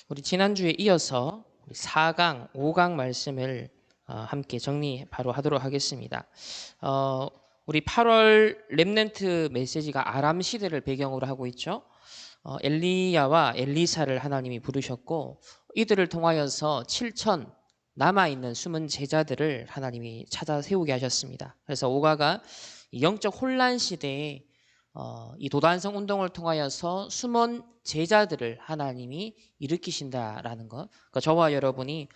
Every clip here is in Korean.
우리 지난주에 이어서 우리 4강, 5강 말씀을 함께 정리 바로 하도록 하겠습니다. 어, 우리 8월 렘넌트 메시지가 아람 시대를 배경으로 하고 있죠. 엘리야와 엘리사를 하나님이 부르셨고 이들을 통하여서 7천 남아있는 숨은 제자들을 하나님이 찾아 세우게 하셨습니다. 그래서 5가가 영적 혼란 시대에 이 도단성 운동을 통하여서 숨은 제자들을 하나님이 일으키신다라는 것. 그러니까 저와 여러분이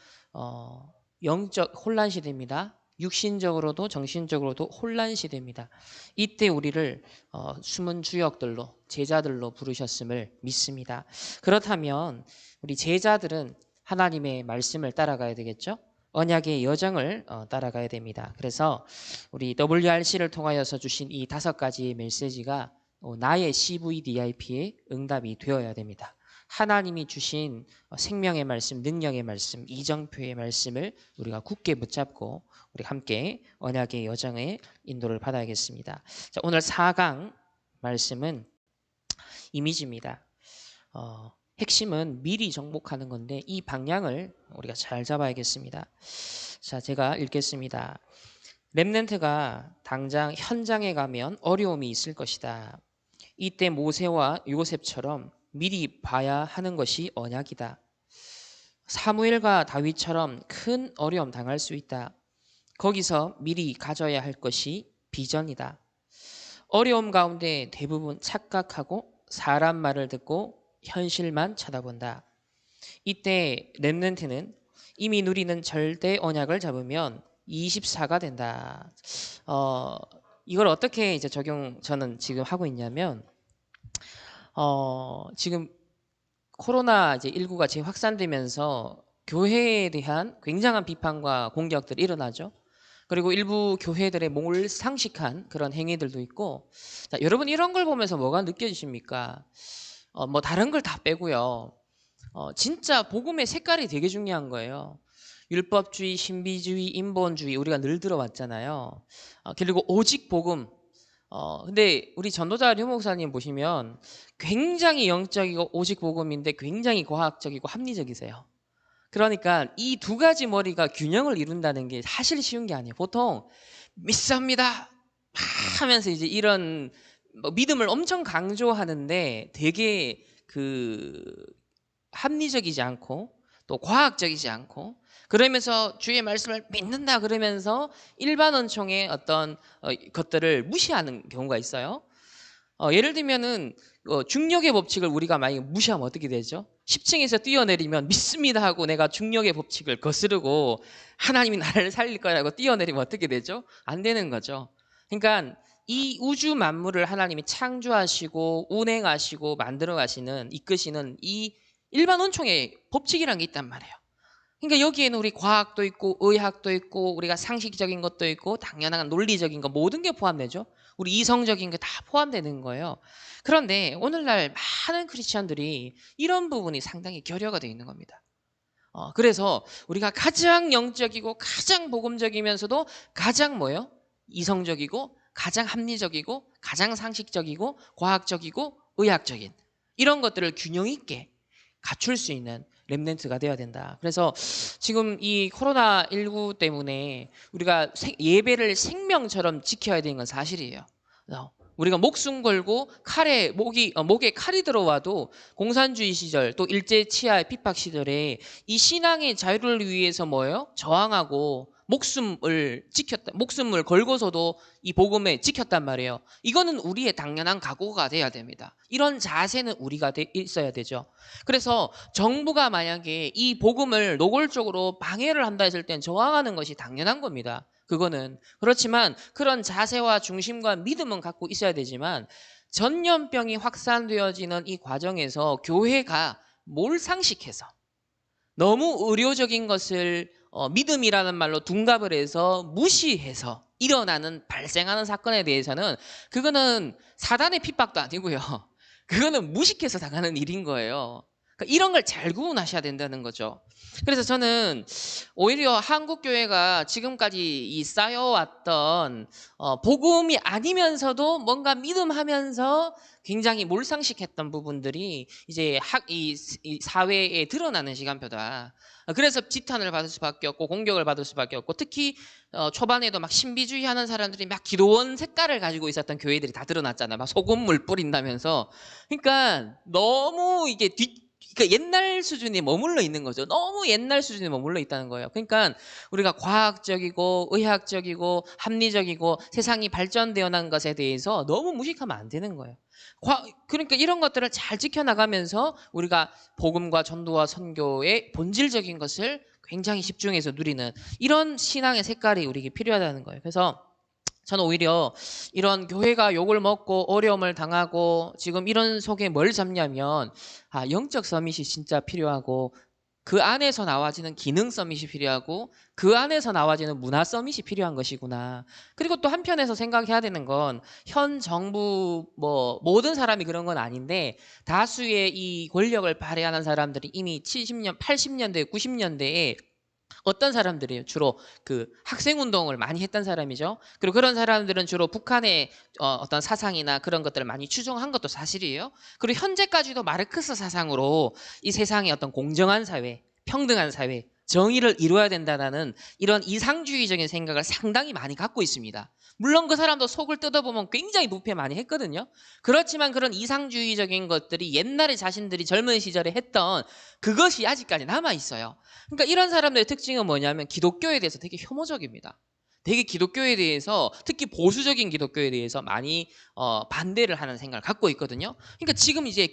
영적 혼란 시대입니다. 육신적으로도 정신적으로도 혼란 시대입니다. 이때 우리를 숨은 주역들로 제자들로 부르셨음을 믿습니다. 그렇다면 우리 제자들은 하나님의 말씀을 따라가야 되겠죠? 언약의 여정을 따라가야 됩니다. 그래서 우리 WRC를 통하여서 주신 이 5가지의 메시지가 나의 CVDIP의 응답이 되어야 됩니다. 하나님이 주신 생명의 말씀, 능력의 말씀, 이정표의 말씀을 우리가 굳게 붙잡고 우리 함께 언약의 여정의 인도를 받아야겠습니다. 자, 오늘 4강 말씀은 이미지입니다. 핵심은 미리 정복하는 건데 이 방향을 우리가 잘 잡아야겠습니다. 자, 제가 읽겠습니다. 렘넌트가 당장 현장에 가면 어려움이 있을 것이다. 이때 모세와 요셉처럼 미리 봐야 하는 것이 언약이다. 사무엘과 다윗처럼 큰 어려움 당할 수 있다. 거기서 미리 가져야 할 것이 비전이다. 어려움 가운데 대부분 착각하고 사람 말을 듣고 현실만 쳐다본다. 이때 렘넌트는 이미 누리는 절대 언약을 잡으면 24가 된다. 이걸 어떻게 이제 저는 지금 하고 있냐면, 지금 코로나 이제 19가 재확산되면서 교회에 대한 굉장한 비판과 공격들이 일어나죠. 그리고 일부 교회들의 몰상식한 그런 행위들도 있고, 자, 여러분 이런 걸 보면서 뭐가 느껴지십니까? 뭐 다른 걸 다 빼고요. 진짜 복음의 색깔이 되게 중요한 거예요. 율법주의, 신비주의, 인본주의 우리가 늘 들어왔잖아요. 그리고 오직 복음. 근데 우리 전도자 류 목사님 보시면 굉장히 영적이고 오직 복음인데 굉장히 과학적이고 합리적이세요. 그러니까 이 2가지 머리가 균형을 이룬다는 게 사실 쉬운 게 아니에요. 보통 믿습니다 하면서 이제 이런 믿음을 엄청 강조하는데 되게 합리적이지 않고 또 과학적이지 않고 그러면서 주의 말씀을 믿는다 그러면서 일반 언총의 어떤 것들을 무시하는 경우가 있어요. 예를 들면은 중력의 법칙을 우리가 만약에 무시하면 어떻게 되죠? 10층에서 뛰어내리면 믿습니다 하고 내가 중력의 법칙을 거스르고 하나님이 나를 살릴 거라고 뛰어내리면 어떻게 되죠? 안 되는 거죠. 그러니까 이 우주 만물을 하나님이 창조하시고 운행하시고 만들어 가시는 이끄시는 이 일반 원총의 법칙이란 게 있단 말이에요. 그러니까 여기에는 우리 과학도 있고 의학도 있고 우리가 상식적인 것도 있고 당연한 논리적인 거 모든 게 포함되죠. 우리 이성적인 게 다 포함되는 거예요. 그런데 오늘날 많은 크리스천들이 이런 부분이 상당히 결여가 되어 있는 겁니다. 그래서 우리가 가장 영적이고 가장 복음적이면서도 가장 뭐예요? 이성적이고 가장 합리적이고 가장 상식적이고 과학적이고 의학적인 이런 것들을 균형 있게 갖출 수 있는 렘넌트가 되어야 된다. 그래서 지금 이 코로나19 때문에 우리가 예배를 생명처럼 지켜야 되는 건 사실이에요. 우리가 목숨 걸고 목에 칼이 들어와도 공산주의 시절 또 일제 치하의 핍박 시절에 이 신앙의 자유를 위해서 뭐예요? 저항하고 목숨을 걸고서도 이 복음에 지켰단 말이에요. 이거는 우리의 당연한 각오가 돼야 됩니다. 이런 자세는 우리가 있어야 되죠. 그래서 정부가 만약에 이 복음을 노골적으로 방해를 한다 했을 땐 저항하는 것이 당연한 겁니다. 그거는 그렇지만 그런 자세와 중심과 믿음은 갖고 있어야 되지만 전염병이 확산되어지는 이 과정에서 교회가 몰상식해서 너무 의료적인 것을 믿음이라는 말로 둔갑을 해서 무시해서 발생하는 사건에 대해서는 그거는 사단의 핍박도 아니고요. 그거는 무식해서 당하는 일인 거예요. 그러니까 이런 걸 잘 구분하셔야 된다는 거죠. 그래서 저는 오히려 한국 교회가 지금까지 이 쌓여왔던 복음이 아니면서도 뭔가 믿음하면서 굉장히 몰상식했던 부분들이 이제 이 사회에 드러나는 시간표다. 그래서 지탄을 받을 수밖에 없고 공격을 받을 수밖에 없고, 특히 초반에도 막 신비주의 하는 사람들이 막 기도원 색깔을 가지고 있었던 교회들이 다 드러났잖아요. 막 소금물 뿌린다면서. 그러니까 너무 이게 그러니까 옛날 수준에 머물러 있는 거죠. 너무 옛날 수준에 머물러 있다는 거예요. 그러니까 우리가 과학적이고 의학적이고 합리적이고 세상이 발전되어 난 것에 대해서 너무 무식하면 안 되는 거예요. 그러니까 이런 것들을 잘 지켜나가면서 우리가 복음과 전도와 선교의 본질적인 것을 굉장히 집중해서 누리는 이런 신앙의 색깔이 우리에게 필요하다는 거예요. 그래서 저는 오히려 이런 교회가 욕을 먹고 어려움을 당하고 지금 이런 속에 뭘 잡냐면, 영적 서밋이 진짜 필요하고, 그 안에서 나와지는 기능 서밋이 필요하고, 그 안에서 나와지는 문화 서밋이 필요한 것이구나. 그리고 또 한편에서 생각해야 되는 건, 현 정부 모든 사람이 그런 건 아닌데 다수의 이 권력을 발휘하는 사람들이 이미 70년, 80년대, 90년대에 어떤 사람들이에요? 주로 그 학생운동을 많이 했던 사람이죠. 그리고 그런 사람들은 주로 북한의 어떤 사상이나 그런 것들을 많이 추종한 것도 사실이에요. 그리고 현재까지도 마르크스 사상으로 이 세상의 어떤 공정한 사회, 평등한 사회, 정의를 이루어야 된다는 이런 이상주의적인 생각을 상당히 많이 갖고 있습니다. 물론 그 사람도 속을 뜯어보면 굉장히 부패 많이 했거든요. 그렇지만 그런 이상주의적인 것들이 옛날에 자신들이 젊은 시절에 했던 그것이 아직까지 남아 있어요. 그러니까 이런 사람들의 특징은 뭐냐면 기독교에 대해서 되게 혐오적입니다. 되게 기독교에 대해서, 특히 보수적인 기독교에 대해서 많이 반대를 하는 생각을 갖고 있거든요. 그러니까 지금 이제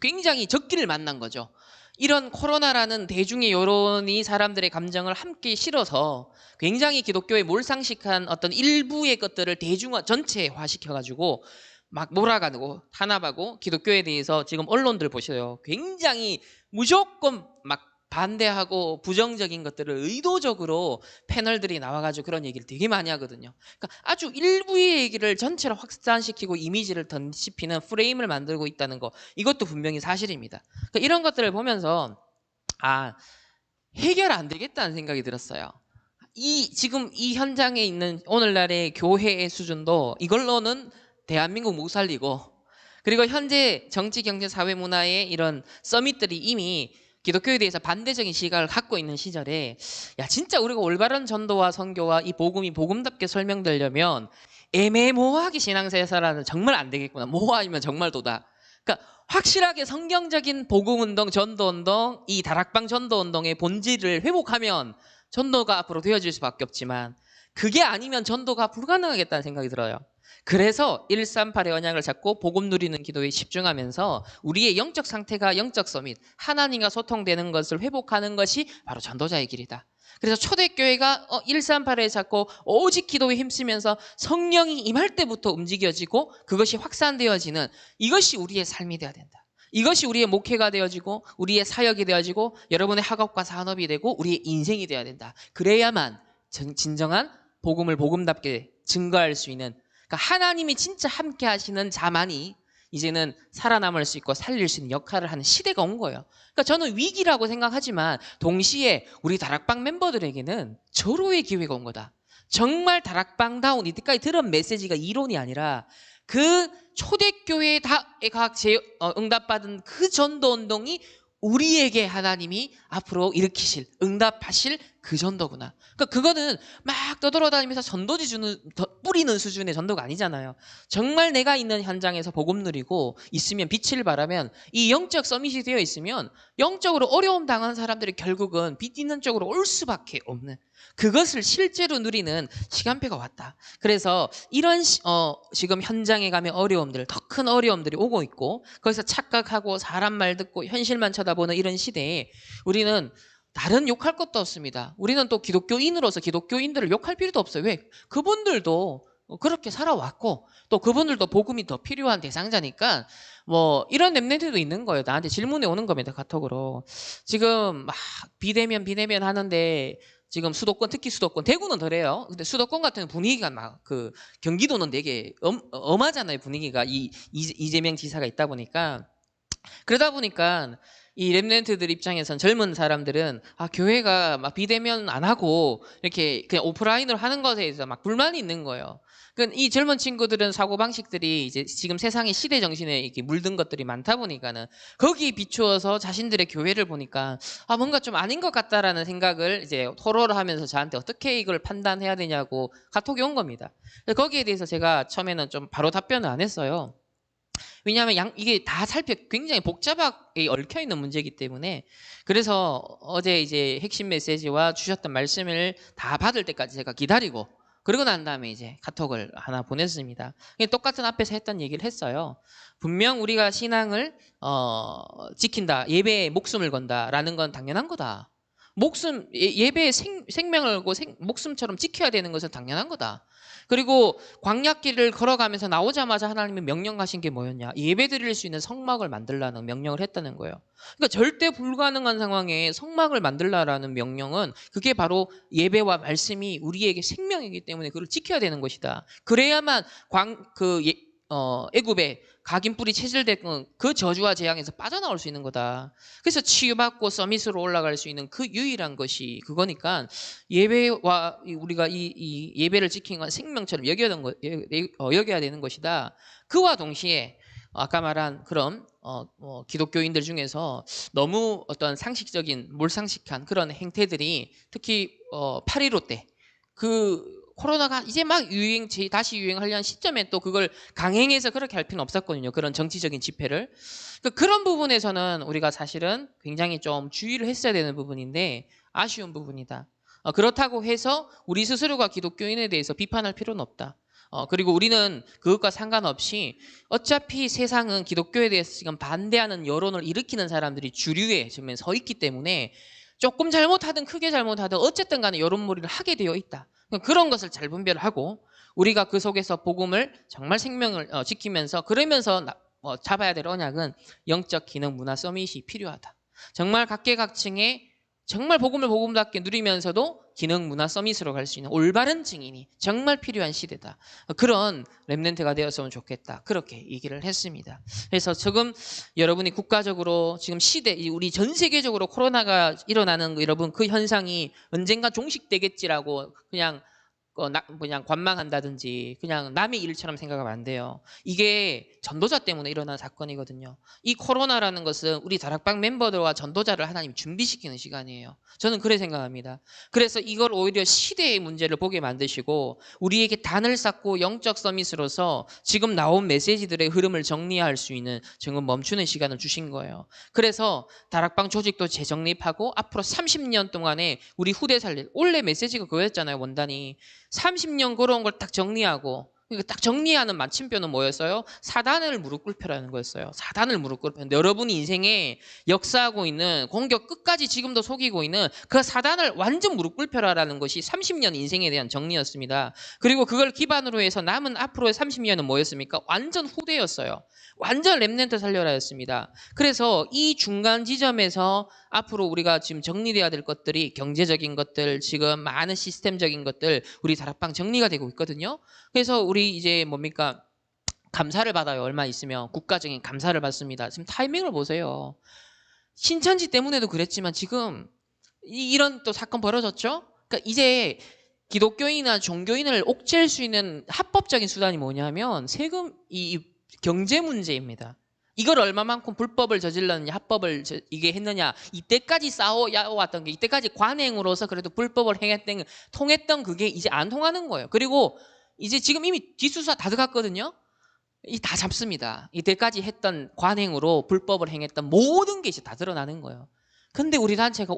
굉장히 적기를 만난 거죠. 이런 코로나라는 대중의 여론이 사람들의 감정을 함께 실어서 굉장히 기독교에 몰상식한 어떤 일부의 것들을 대중화, 전체화 시켜가지고 막 몰아가고 탄압하고, 기독교에 대해서 지금 언론들 보세요. 굉장히 무조건 막 반대하고 부정적인 것들을 의도적으로 패널들이 나와가지고 그런 얘기를 되게 많이 하거든요. 그러니까 아주 일부의 얘기를 전체로 확산시키고 이미지를 던지피는 프레임을 만들고 있다는 거, 이것도 분명히 사실입니다. 그러니까 이런 것들을 보면서 해결 안 되겠다는 생각이 들었어요. 지금 이 현장에 있는 오늘날의 교회의 수준도 이걸로는 대한민국 못 살리고, 그리고 현재 정치, 경제, 사회, 문화의 이런 서밋들이 이미 기독교에 대해서 반대적인 시각을 갖고 있는 시절에, 진짜 우리가 올바른 전도와 선교와 이 복음이 복음답게 설명되려면 애매모호하게 신앙생활은 정말 안 되겠구나. 모호하면 정말 도다. 그러니까 확실하게 성경적인 복음운동, 전도운동, 이 다락방 전도운동의 본질을 회복하면 전도가 앞으로 되어질 수밖에 없지만, 그게 아니면 전도가 불가능하겠다는 생각이 들어요. 그래서 138의 언약을 잡고 복음 누리는 기도에 집중하면서 우리의 영적 상태가 영적 서밋, 하나님과 소통되는 것을 회복하는 것이 바로 전도자의 길이다. 그래서 초대교회가 138에 잡고 오직 기도에 힘쓰면서 성령이 임할 때부터 움직여지고 그것이 확산되어지는, 이것이 우리의 삶이 되어야 된다. 이것이 우리의 목회가 되어지고 우리의 사역이 되어지고 여러분의 학업과 산업이 되고 우리의 인생이 되어야 된다. 그래야만 진정한 복음을 복음답게 증거할 수 있는, 그러니까 하나님이 진짜 함께 하시는 자만이 이제는 살아남을 수 있고 살릴 수 있는 역할을 하는 시대가 온 거예요. 그러니까 저는 위기라고 생각하지만 동시에 우리 다락방 멤버들에게는 절호의 기회가 온 거다. 정말 다락방다운, 이때까지 들은 메시지가 이론이 아니라 그 초대교회에 응답받은 그 전도운동이 우리에게 하나님이 앞으로 일으키실, 응답하실 그 전도구나. 그러니까 그거는 막 떠돌아다니면서 전도지 뿌리는 수준의 전도가 아니잖아요. 정말 내가 있는 현장에서 복음 누리고 있으면, 빛을 발하면, 이 영적 서밋이 되어 있으면 영적으로 어려움 당한 사람들이 결국은 빛 있는 쪽으로 올 수밖에 없는, 그것을 실제로 누리는 시간표가 왔다. 그래서 이런 지금 현장에 가면 어려움들, 더 큰 어려움들이 오고 있고, 거기서 착각하고 사람 말 듣고 현실만 쳐다보는 이런 시대에 우리는 다른 욕할 것도 없습니다. 우리는 또 기독교인으로서 기독교인들을 욕할 필요도 없어요. 왜? 그분들도 그렇게 살아왔고 또 그분들도 복음이 더 필요한 대상자니까 이런 랩런트도 있는 거예요. 나한테 질문이 오는 겁니다. 카톡으로. 지금 막 비대면 하는데 지금 수도권, 특히 수도권, 대구는 덜해요. 근데 수도권 같은 분위기가 막 경기도는 되게 엄하잖아요. 분위기가 이재명 지사가 있다 보니까. 그러다 보니까 이 랩런트들 입장에선 젊은 사람들은 교회가 막 비대면 안 하고 이렇게 그냥 오프라인으로 하는 것에 대해서 막 불만이 있는 거예요. 그러니까 이 젊은 친구들은 사고방식들이 이제 지금 세상의 시대 정신에 이렇게 물든 것들이 많다 보니까는 거기에 비추어서 자신들의 교회를 보니까 뭔가 좀 아닌 것 같다라는 생각을 이제 토로를 하면서 저한테 어떻게 이걸 판단해야 되냐고 카톡이 온 겁니다. 거기에 대해서 제가 처음에는 좀 바로 답변을 안 했어요. 왜냐하면 이게 다 굉장히 복잡하게 얽혀 있는 문제이기 때문에. 그래서 어제 이제 핵심 메시지와 주셨던 말씀을 다 받을 때까지 제가 기다리고, 그러고 난 다음에 이제 카톡을 하나 보냈습니다. 똑같은 앞에서 했던 얘기를 했어요. 분명 우리가 신앙을 지킨다, 예배에 목숨을 건다라는 건 당연한 거다. 예배에 생명을 걸고 목숨처럼 지켜야 되는 것은 당연한 거다. 그리고 광야길을 걸어가면서 나오자마자 하나님이 명령하신 게 뭐였냐? 예배 드릴 수 있는 성막을 만들라는 명령을 했다는 거예요. 그러니까 절대 불가능한 상황에 성막을 만들라라는 명령은 그게 바로 예배와 말씀이 우리에게 생명이기 때문에 그걸 지켜야 되는 것이다. 그래야만 애굽에 각인뿔이 체질된 그 저주와 재앙에서 빠져나올 수 있는 거다. 그래서 치유받고 서밋으로 올라갈 수 있는 그 유일한 것이 그거니까 예배와 우리가 이 예배를 지키는 건 생명처럼 여겨야 되는 것이다. 그와 동시에 아까 말한 그런 기독교인들 중에서 너무 어떤 몰상식한 그런 행태들이 특히 8.15 때 코로나가 이제 막 다시 유행하려는 시점에 또 그걸 강행해서 그렇게 할 필요는 없었거든요. 그런 정치적인 집회를. 그런 부분에서는 우리가 사실은 굉장히 좀 주의를 했어야 되는 부분인데 아쉬운 부분이다. 그렇다고 해서 우리 스스로가 기독교인에 대해서 비판할 필요는 없다. 그리고 우리는 그것과 상관없이 어차피 세상은 기독교에 대해서 지금 반대하는 여론을 일으키는 사람들이 주류에 지금 서 있기 때문에 조금 잘못하든 크게 잘못하든 어쨌든 간에 여론몰이를 하게 되어 있다. 그런 것을 잘 분별하고 우리가 그 속에서 복음을 정말 생명을 지키면서 그러면서 잡아야 될 언약은 영적 기능 문화 서밋이 필요하다. 정말 각계각층의 정말 복음답게 누리면서도 기능 문화 서밋으로 갈 수 있는 올바른 증인이 정말 필요한 시대다. 그런 렘넌트가 되었으면 좋겠다. 그렇게 얘기를 했습니다. 그래서 지금 여러분이 국가적으로 지금 우리 전 세계적으로 코로나가 일어나는 여러분 그 현상이 언젠가 종식되겠지라고 그냥 관망한다든지 그냥 남의 일처럼 생각하면 안 돼요. 이게 전도자 때문에 일어난 사건이거든요. 이 코로나라는 것은 우리 다락방 멤버들과 전도자를 하나님 준비시키는 시간이에요. 저는 그래 생각합니다. 그래서 이걸 오히려 시대의 문제를 보게 만드시고 우리에게 단을 쌓고 영적 서밋으로서 지금 나온 메시지들의 흐름을 정리할 수 있는 지금 멈추는 시간을 주신 거예요. 그래서 다락방 조직도 재정립하고 앞으로 30년 동안에 우리 후대 살릴 원래 메시지가 그거였잖아요. 원단이 30년 걸어온 걸 딱 정리하고 딱 정리하는 마침표는 뭐였어요? 사단을 무릎 꿇혀라는 거였어요. 사단을 무릎 꿇혀. 여러분이 인생에 역사하고 있는 공격 끝까지 지금도 속이고 있는 그 사단을 완전 무릎 꿇혀라라는 것이 30년 인생에 대한 정리였습니다. 그리고 그걸 기반으로 해서 남은 앞으로의 30년은 뭐였습니까? 완전 후대였어요. 완전 렘넌트 살려라였습니다. 그래서 이 중간 지점에서 앞으로 우리가 지금 정리돼야 될 것들이 경제적인 것들, 지금 많은 시스템적인 것들 우리 다락방 정리가 되고 있거든요. 그래서 우리 이제 뭡니까? 감사를 받아요. 얼마 있으면 국가적인 감사를 받습니다. 지금 타이밍을 보세요. 신천지 때문에도 그랬지만 지금 이런 또 사건 벌어졌죠? 그러니까 이제 기독교인이나 종교인을 옥죄할 수 있는 합법적인 수단이 뭐냐면 세금, 경제 문제입니다. 이걸 얼마만큼 불법을 저질렀느냐, 합법을 이게 했느냐, 이때까지 싸워왔던 게, 이때까지 관행으로서 그래도 불법을 통했던 그게 이제 안 통하는 거예요. 그리고 이제 지금 이미 뒷수사 다 들어갔거든요. 다 잡습니다. 이때까지 했던 관행으로 불법을 행했던 모든 게 이제 다 드러나는 거예요. 근데 우리 단체가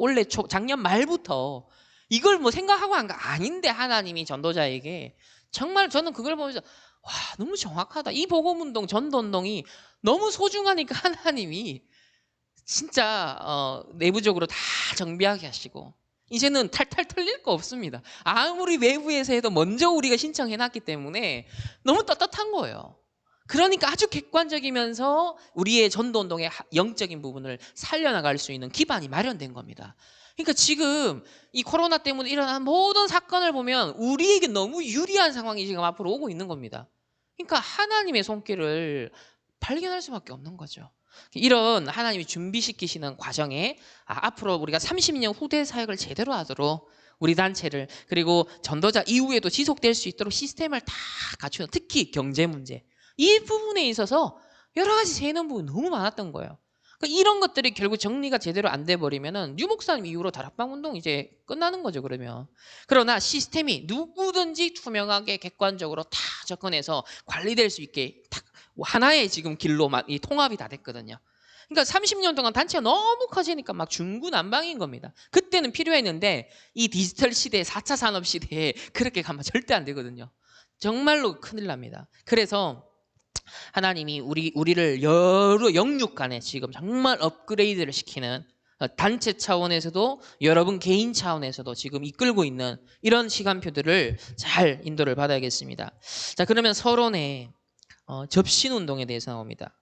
작년 말부터 이걸 뭐 생각하고 한 거 아닌데 하나님이 전도자에게 정말 저는 그걸 보면서 와, 너무 정확하다. 이 복음운동, 전도운동이 너무 소중하니까 하나님이 진짜 내부적으로 다 정비하게 하시고 이제는 탈탈 털릴 거 없습니다. 아무리 외부에서 해도 먼저 우리가 신청해놨기 때문에 너무 떳떳한 거예요. 그러니까 아주 객관적이면서 우리의 전도운동의 영적인 부분을 살려나갈 수 있는 기반이 마련된 겁니다. 그러니까 지금 이 코로나 때문에 일어난 모든 사건을 보면 우리에게 너무 유리한 상황이 지금 앞으로 오고 있는 겁니다. 그러니까 하나님의 손길을 발견할 수밖에 없는 거죠. 이런 하나님이 준비시키시는 과정에 앞으로 우리가 30년 후대 사역을 제대로 하도록 우리 단체를 그리고 전도자 이후에도 지속될 수 있도록 시스템을 다 갖추는 특히 경제 문제 이 부분에 있어서 여러 가지 새는 부분이 너무 많았던 거예요. 그러니까 이런 것들이 결국 정리가 제대로 안 돼 버리면은 유 목사님 이후로 다락방 운동 이제 끝나는 거죠 그러면. 그러나 시스템이 누구든지 투명하게 객관적으로 다 접근해서 관리될 수 있게 딱 하나의 지금 길로만 이 통합이 다 됐거든요. 그러니까 30년 동안 단체가 너무 커지니까 막 중구난방인 겁니다. 그때는 필요했는데 이 디지털 시대, 4차 산업 시대에 그렇게 가면 절대 안 되거든요. 정말로 큰일 납니다. 그래서 하나님이 우리를 여러 영육 간에 지금 정말 업그레이드를 시키는 단체 차원에서도 여러분 개인 차원에서도 지금 이끌고 있는 이런 시간표들을 잘 인도를 받아야겠습니다. 자, 그러면 서론에 접신 운동에 대해서 나옵니다.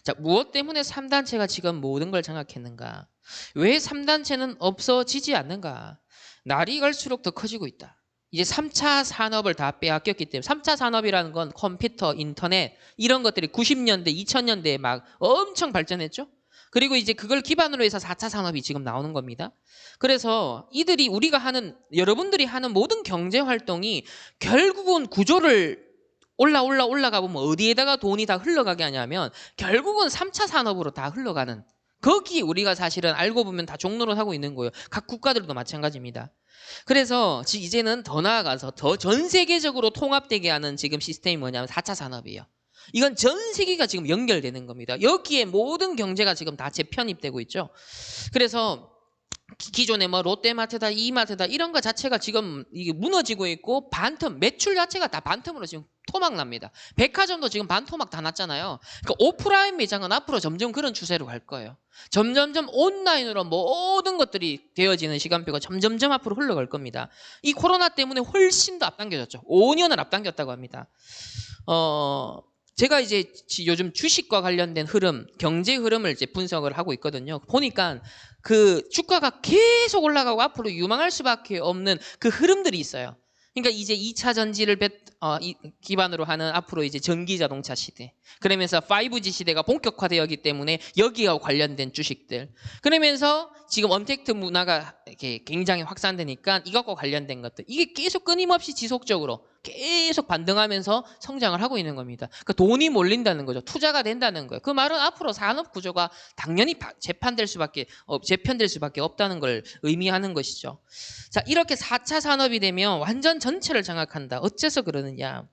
자, 무엇 때문에 3단체가 지금 모든 걸 장악했는가? 왜 3단체는 없어지지 않는가? 날이 갈수록 더 커지고 있다. 이제 3차 산업을 다 빼앗겼기 때문에 3차 산업이라는 건 컴퓨터, 인터넷 이런 것들이 90년대, 2000년대에 막 엄청 발전했죠. 그리고 이제 그걸 기반으로 해서 4차 산업이 지금 나오는 겁니다. 그래서 이들이 우리가 하는 여러분들이 하는 모든 경제 활동이 결국은 구조를 올라가 보면 어디에다가 돈이 다 흘러가게 하냐면 결국은 3차 산업으로 다 흘러가는 거기 우리가 사실은 알고 보면 다 종로를 하고 있는 거예요. 각 국가들도 마찬가지입니다. 그래서 이제는 더 나아가서 더 전 세계적으로 통합되게 하는 지금 시스템이 뭐냐면 4차 산업이에요. 이건 전 세계가 지금 연결되는 겁니다. 여기에 모든 경제가 지금 다 재편입되고 있죠. 그래서 기존에 뭐 롯데마트다, 이마트다 이런 거 자체가 지금 이게 무너지고 있고 반텀 매출 자체가 다 반텀으로 지금 토막 납니다. 백화점도 지금 반토막 다 났잖아요. 그러니까 오프라인 매장은 앞으로 점점 그런 추세로 갈 거예요. 점점점 온라인으로 모든 것들이 되어지는 시간표가 점점점 앞으로 흘러갈 겁니다. 이 코로나 때문에 훨씬 더 앞당겨졌죠. 5년을 앞당겼다고 합니다. 제가 이제 요즘 주식과 관련된 흐름, 경제 흐름을 이제 분석을 하고 있거든요. 보니까 그 주가가 계속 올라가고 앞으로 유망할 수밖에 없는 그 흐름들이 있어요. 그러니까 이제 2차 전지를 기반으로 하는 앞으로 이제 전기 자동차 시대. 그러면서 5G 시대가 본격화되었기 때문에 여기와 관련된 주식들. 그러면서 지금 언택트 문화가 이렇게 굉장히 확산되니까 이것과 관련된 것들. 이게 계속 끊임없이 지속적으로 계속 반등하면서 성장을 하고 있는 겁니다. 그러니까 돈이 몰린다는 거죠. 투자가 된다는 거예요. 그 말은 앞으로 산업 구조가 당연히 재편될 수밖에 없다는 걸 의미하는 것이죠. 자, 이렇게 4차 산업이 되면 완전 전체를 장악한다. 어째서 그러느냐?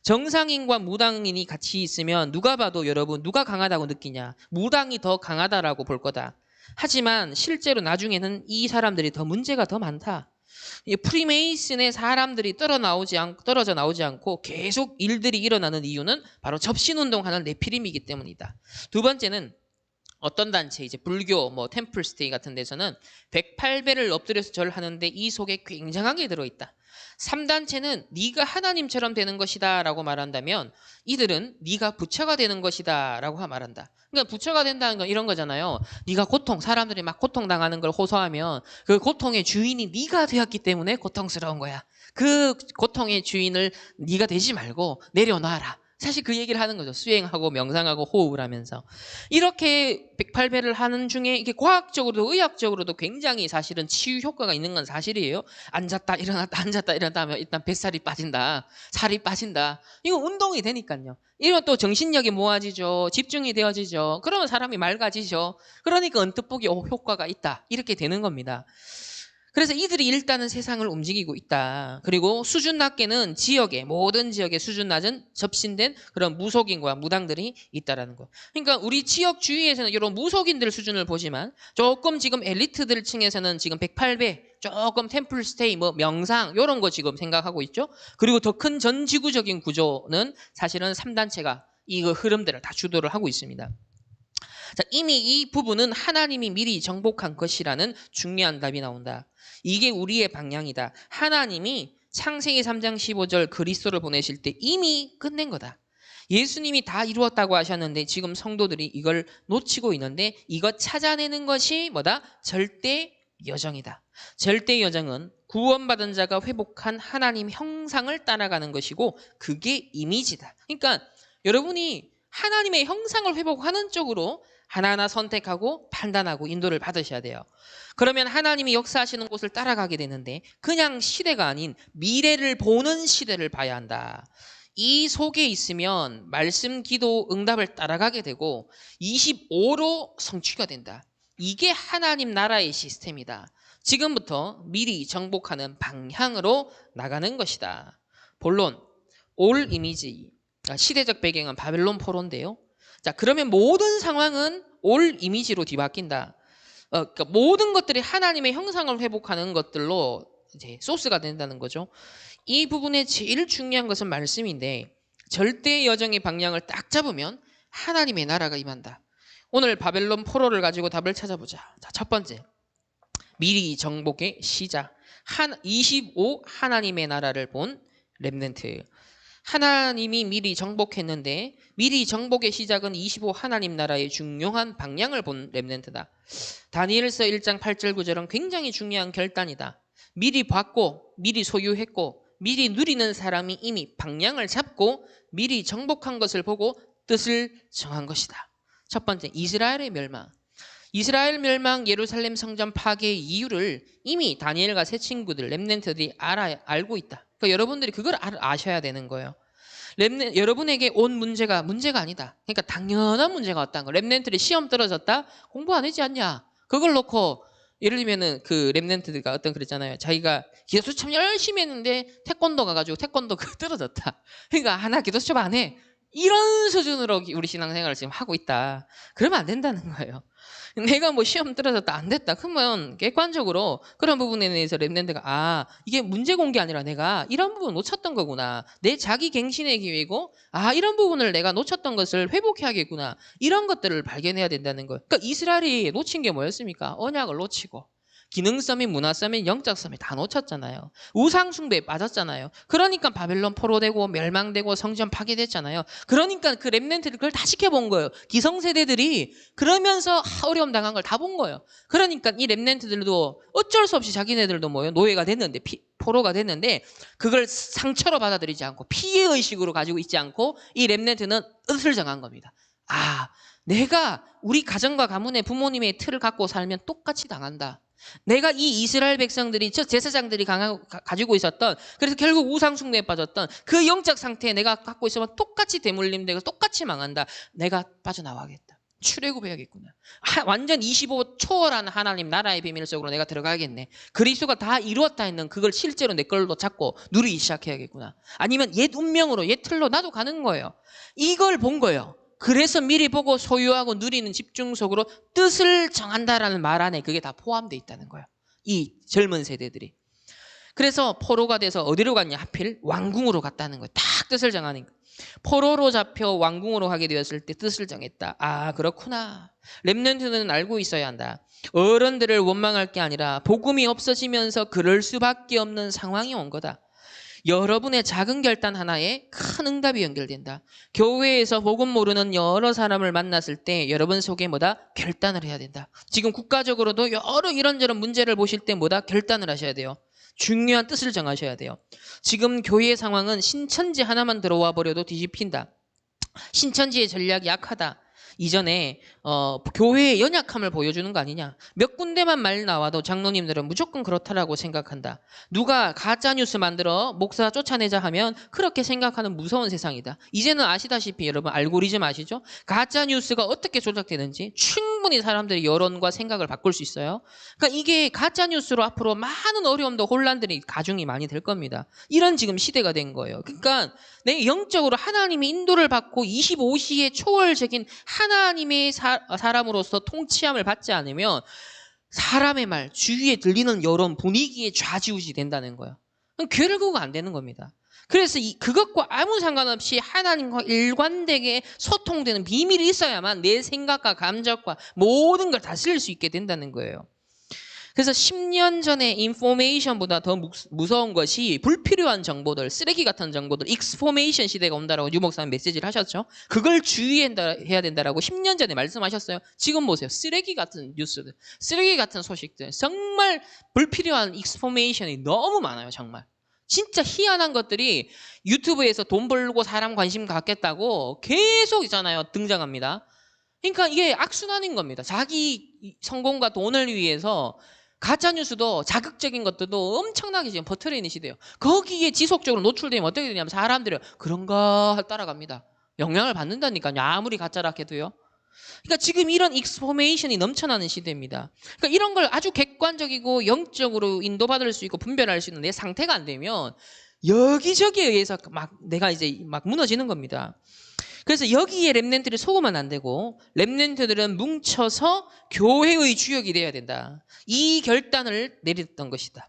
정상인과 무당인이 같이 있으면 누가 봐도 여러분 누가 강하다고 느끼냐? 무당이 더 강하다라고 볼 거다. 하지만 실제로 나중에는 이 사람들이 더 문제가 더 많다. 프리메이슨의 사람들이 떨어져 나오지 않고 계속 일들이 일어나는 이유는 바로 접신운동하는 네피림이기 때문이다. 두 번째는 어떤 단체, 이제 불교, 뭐 템플스테이 같은 데서는 108배를 엎드려서 절을 하는데 이 속에 굉장하게 들어있다. 3단체는 네가 하나님처럼 되는 것이다 라고 말한다면 이들은 네가 부처가 되는 것이다 라고 말한다. 그러니까 부처가 된다는 건 이런 거잖아요. 네가 사람들이 막 고통당하는 걸 호소하면 그 고통의 주인이 네가 되었기 때문에 고통스러운 거야. 그 고통의 주인을 네가 되지 말고 내려놔라. 사실 그 얘기를 하는 거죠. 수행하고 명상하고 호흡을 하면서. 이렇게 108배를 하는 중에 이게 과학적으로도 의학적으로도 굉장히 사실은 치유 효과가 있는 건 사실이에요. 앉았다 일어났다 하면 일단 뱃살이 빠진다. 살이 빠진다. 이거 운동이 되니까요. 이건 또 정신력이 모아지죠. 집중이 되어지죠. 그러면 사람이 맑아지죠. 그러니까 언뜻 보기 효과가 있다. 이렇게 되는 겁니다. 그래서 이들이 일단은 세상을 움직이고 있다. 그리고 수준 낮게는 모든 지역에 수준 낮은 접신된 그런 무속인과 무당들이 있다라는 거. 그러니까 우리 지역 주위에서는 이런 무속인들 수준을 보지만 조금 지금 엘리트들 층에서는 지금 108배, 조금 템플스테이, 뭐 명상 이런 거 지금 생각하고 있죠. 그리고 더 큰 전 지구적인 구조는 사실은 3단체가 이 흐름들을 다 주도를 하고 있습니다. 자, 이미 이 부분은 하나님이 미리 정복한 것이라는 중요한 답이 나온다. 이게 우리의 방향이다. 하나님이 창세기 3장 15절 그리스도를 보내실 때 이미 끝낸 거다. 예수님이 다 이루었다고 하셨는데 지금 성도들이 이걸 놓치고 있는데 이거 찾아내는 것이 뭐다? 절대 여정이다. 절대 여정은 구원받은 자가 회복한 하나님 형상을 따라가는 것이고 그게 이미지다. 그러니까 여러분이 하나님의 형상을 회복하는 쪽으로 하나하나 선택하고 판단하고 인도를 받으셔야 돼요. 그러면 하나님이 역사하시는 곳을 따라가게 되는데 그냥 시대가 아닌 미래를 보는 시대를 봐야 한다. 이 속에 있으면 말씀, 기도, 응답을 따라가게 되고 25로 성취가 된다. 이게 하나님 나라의 시스템이다. 지금부터 미리 정복하는 방향으로 나가는 것이다. 본론, 올 이미지, 시대적 배경은 바벨론 포로인데요. 자, 그러면 모든 상황은 올 이미지로 뒤바뀐다. 그러니까 모든 것들이 하나님의 형상을 회복하는 것들로 이제 소스가 된다는 거죠. 이 부분에 제일 중요한 것은 말씀인데 절대 여정의 방향을 딱 잡으면 하나님의 나라가 임한다. 오늘 바벨론 포로를 가지고 답을 찾아보자. 자, 첫 번째, 미리 정복의 시작. 25 하나님의 나라를 본 렘넌트. 하나님이 미리 정복했는데 미리 정복의 시작은 25 하나님 나라의 중요한 방향을 본 렘넌트다. 다니엘서 1장 8절 9절은 굉장히 중요한 결단이다. 미리 봤고 미리 소유했고 미리 누리는 사람이 이미 방향을 잡고 미리 정복한 것을 보고 뜻을 정한 것이다. 첫 번째, 이스라엘의 멸망. 이스라엘 멸망, 예루살렘 성전 파괴의 이유를 이미 다니엘과 새 친구들, 렘넌트들이 알고 있다. 그러니까 여러분들이 그걸 아셔야 되는 거예요. 여러분에게 온 문제가 아니다. 그러니까 당연한 문제가 왔다는 거. 렘넌트들이 시험 떨어졌다? 공부 안 하지 않냐? 그걸 놓고 예를 들면은 그 렘넌트가 어떤 그랬잖아요. 자기가 기도 참 열심히 했는데 태권도 가가지고 태권도 떨어졌다. 그러니까 하나 기도 좀 안 해. 이런 수준으로 우리 신앙생활을 지금 하고 있다. 그러면 안 된다는 거예요. 내가 뭐 시험 떨어졌다 안 됐다 그러면 객관적으로 그런 부분에 대해서 렘넌트가 이게 문제 공개 아니라 내가 이런 부분 놓쳤던 거구나, 내 자기 갱신의 기회고 이런 부분을 내가 놓쳤던 것을 회복해야겠구나, 이런 것들을 발견해야 된다는 거예요. 그러니까 이스라엘이 놓친 게 뭐였습니까? 언약을 놓치고 기능성이, 문화성이, 영적성이 다 놓쳤잖아요. 우상숭배에 빠졌잖아요. 그러니까 바벨론 포로되고 멸망되고 성전 파괴됐잖아요. 그러니까 그 렘넌트들 그걸 다 지켜본 거예요. 기성세대들이 그러면서 어려움 당한 걸 다 본 거예요. 그러니까 이 렘넌트들도 어쩔 수 없이 자기네들도 뭐예요? 노예가 됐는데, 포로가 됐는데 그걸 상처로 받아들이지 않고 피해의식으로 가지고 있지 않고 이 렘넌트는 뜻을 정한 겁니다. 내가 우리 가정과 가문의 부모님의 틀을 갖고 살면 똑같이 당한다. 내가 이 이스라엘 백성들이, 저 제사장들이 가지고 있었던, 그래서 결국 우상숭배에 빠졌던 그 영적 상태에 내가 갖고 있으면 똑같이 대물림되고 똑같이 망한다. 내가 빠져나와야겠다. 출애굽해야겠구나. 완전 25 초월한 하나님 나라의 비밀 속으로 내가 들어가야겠네. 그리스도가 다 이루었다 했는 그걸 실제로 내 걸로 잡고 누리기 시작해야겠구나. 아니면 옛 운명으로, 옛 틀로 나도 가는 거예요. 이걸 본 거예요. 그래서 미리 보고 소유하고 누리는 집중 속으로 뜻을 정한다라는 말 안에 그게 다 포함되어 있다는 거예요. 이 젊은 세대들이. 그래서 포로가 돼서 어디로 갔냐? 하필 왕궁으로 갔다는 거예요. 딱 뜻을 정하니까. 포로로 잡혀 왕궁으로 가게 되었을 때 뜻을 정했다. 그렇구나. 렘넌트는 알고 있어야 한다. 어른들을 원망할 게 아니라 복음이 없어지면서 그럴 수밖에 없는 상황이 온 거다. 여러분의 작은 결단 하나에 큰 응답이 연결된다. 교회에서 복음 모르는 여러 사람을 만났을 때 여러분 속에 결단을 해야 된다. 지금 국가적으로도 여러 이런저런 문제를 보실 때 결단을 하셔야 돼요. 중요한 뜻을 정하셔야 돼요. 지금 교회의 상황은 신천지 하나만 들어와 버려도 뒤집힌다. 신천지의 전략이 약하다. 이전에 교회의 연약함을 보여주는 거 아니냐. 몇 군데만 말 나와도 장로님들은 무조건 그렇다라고 생각한다. 누가 가짜뉴스 만들어 목사 쫓아내자 하면 그렇게 생각하는 무서운 세상이다. 이제는 아시다시피 여러분 알고리즘 아시죠? 가짜뉴스가 어떻게 조작되는지 충분히 사람들이 여론과 생각을 바꿀 수 있어요. 그러니까 이게 가짜뉴스로 앞으로 많은 어려움도 혼란들이 가중이 많이 될 겁니다. 이런 지금 시대가 된 거예요. 그러니까 내 영적으로 하나님의 인도를 받고 25시의 초월적인 하나님의 사람으로서 통치함을 받지 않으면 사람의 말, 주위에 들리는 여론, 분위기에 좌지우지 된다는 거예요. 결국 안 되는 겁니다. 그래서 그것과 아무 상관없이 하나님과 일관되게 소통되는 비밀이 있어야만 내 생각과 감정과 모든 걸 다스릴 수 있게 된다는 거예요. 그래서 10년 전에 인포메이션보다 더 무서운 것이 불필요한 정보들, 쓰레기 같은 정보들, 익스포메이션 시대가 온다라고 유 목사님 메시지를 하셨죠. 그걸 주의해야 된다라고 10년 전에 말씀하셨어요. 지금 보세요. 쓰레기 같은 뉴스들, 쓰레기 같은 소식들, 정말 불필요한 익스포메이션이 너무 많아요. 정말. 진짜 희한한 것들이 유튜브에서 돈 벌고 사람 관심 갖겠다고 계속 있잖아요. 등장합니다. 그러니까 이게 악순환인 겁니다. 자기 성공과 돈을 위해서 가짜 뉴스도 자극적인 것들도 엄청나게 지금 퍼뜨려 있는 시대예요. 거기에 지속적으로 노출되면 어떻게 되냐면 사람들이 그런가 따라갑니다. 영향을 받는다니까요. 아무리 가짜라 해도요. 그러니까 지금 이런 익스포메이션이 넘쳐나는 시대입니다. 그러니까 이런 걸 아주 객관적이고 영적으로 인도받을 수 있고 분별할 수 있는 내 상태가 안 되면 여기저기에 의해서 막 내가 이제 막 무너지는 겁니다. 그래서 여기에 렘넌트를 속으면 안 되고 렘넌트들은 뭉쳐서 교회의 주역이 되어야 된다. 이 결단을 내렸던 것이다.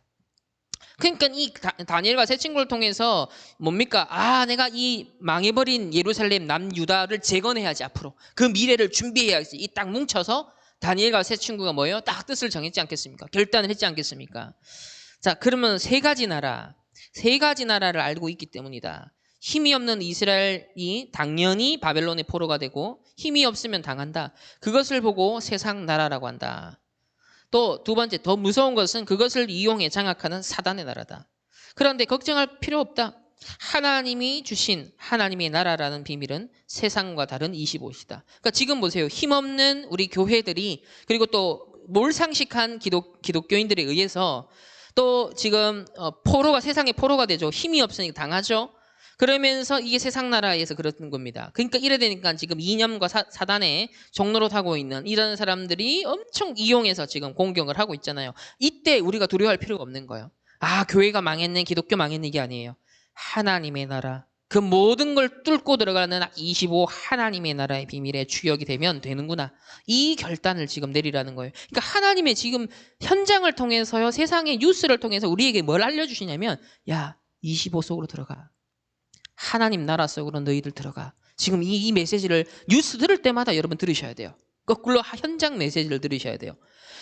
그러니까 이 다니엘과 세 친구를 통해서 뭡니까? 아, 내가 이 망해버린 예루살렘 남유다를 재건해야지 앞으로. 그 미래를 준비해야지. 이 딱 뭉쳐서 다니엘과 세 친구가 뭐예요? 딱 뜻을 정했지 않겠습니까? 결단을 했지 않겠습니까? 자, 그러면 세 가지 나라를 알고 있기 때문이다. 힘이 없는 이스라엘이 당연히 바벨론의 포로가 되고 힘이 없으면 당한다. 그것을 보고 세상 나라라고 한다. 또 두 번째, 더 무서운 것은 그것을 이용해 장악하는 사단의 나라다. 그런데 걱정할 필요 없다. 하나님이 주신 하나님의 나라라는 비밀은 세상과 다른 25시다. 그러니까 지금 보세요. 힘없는 우리 교회들이 그리고 또 몰상식한 기독교인들에 의해서 또 지금 포로가 세상의 포로가 되죠. 힘이 없으니까 당하죠. 그러면서 이게 세상 나라에서 그렇는 겁니다. 그러니까 이래 되니까 지금 이념과 사단의 종로로 타고 있는 이런 사람들이 엄청 이용해서 지금 공격을 하고 있잖아요. 이때 우리가 두려워할 필요가 없는 거예요. 아, 교회가 망했네, 기독교 망했네 이게 아니에요. 하나님의 나라. 그 모든 걸 뚫고 들어가는 25 하나님의 나라의 비밀의 주역이 되면 되는구나. 이 결단을 지금 내리라는 거예요. 그러니까 하나님의 지금 현장을 통해서요, 세상의 뉴스를 통해서 우리에게 뭘 알려주시냐면, 야, 25 속으로 들어가. 하나님 나라 속으로 너희들 들어가. 지금 이 메시지를 뉴스 들을 때마다 여러분 들으셔야 돼요. 거꾸로 현장 메시지를 들으셔야 돼요.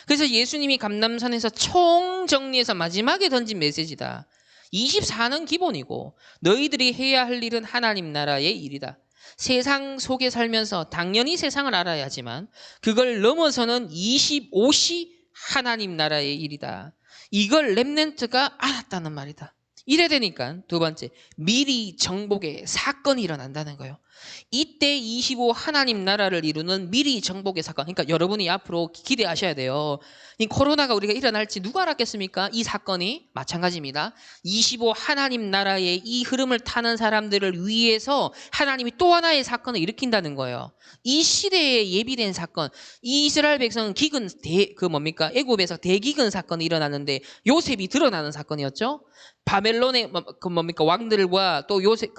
그래서 예수님이 감람산에서 총정리해서 마지막에 던진 메시지다. 24는 기본이고 너희들이 해야 할 일은 하나님 나라의 일이다. 세상 속에 살면서 당연히 세상을 알아야지만 그걸 넘어서는 25시 하나님 나라의 일이다. 이걸 렘넌트가 알았다는 말이다. 이래 되니까 두 번째, 미리 정복의 사건이 일어난다는 거예요. 이때 25 하나님 나라를 이루는 미리 정복의 사건. 그러니까 여러분이 앞으로 기대하셔야 돼요. 이 코로나가 우리가 일어날지 누가 알았겠습니까? 이 사건이 마찬가지입니다. 25 하나님 나라의 이 흐름을 타는 사람들을 위해서 하나님이 또 하나의 사건을 일으킨다는 거예요. 이 시대에 예비된 사건. 이 이스라엘 백성은 기근 애굽에서 대기근 사건이 일어났는데 요셉이 드러나는 사건이었죠. 바벨론의 왕들과 또 요셉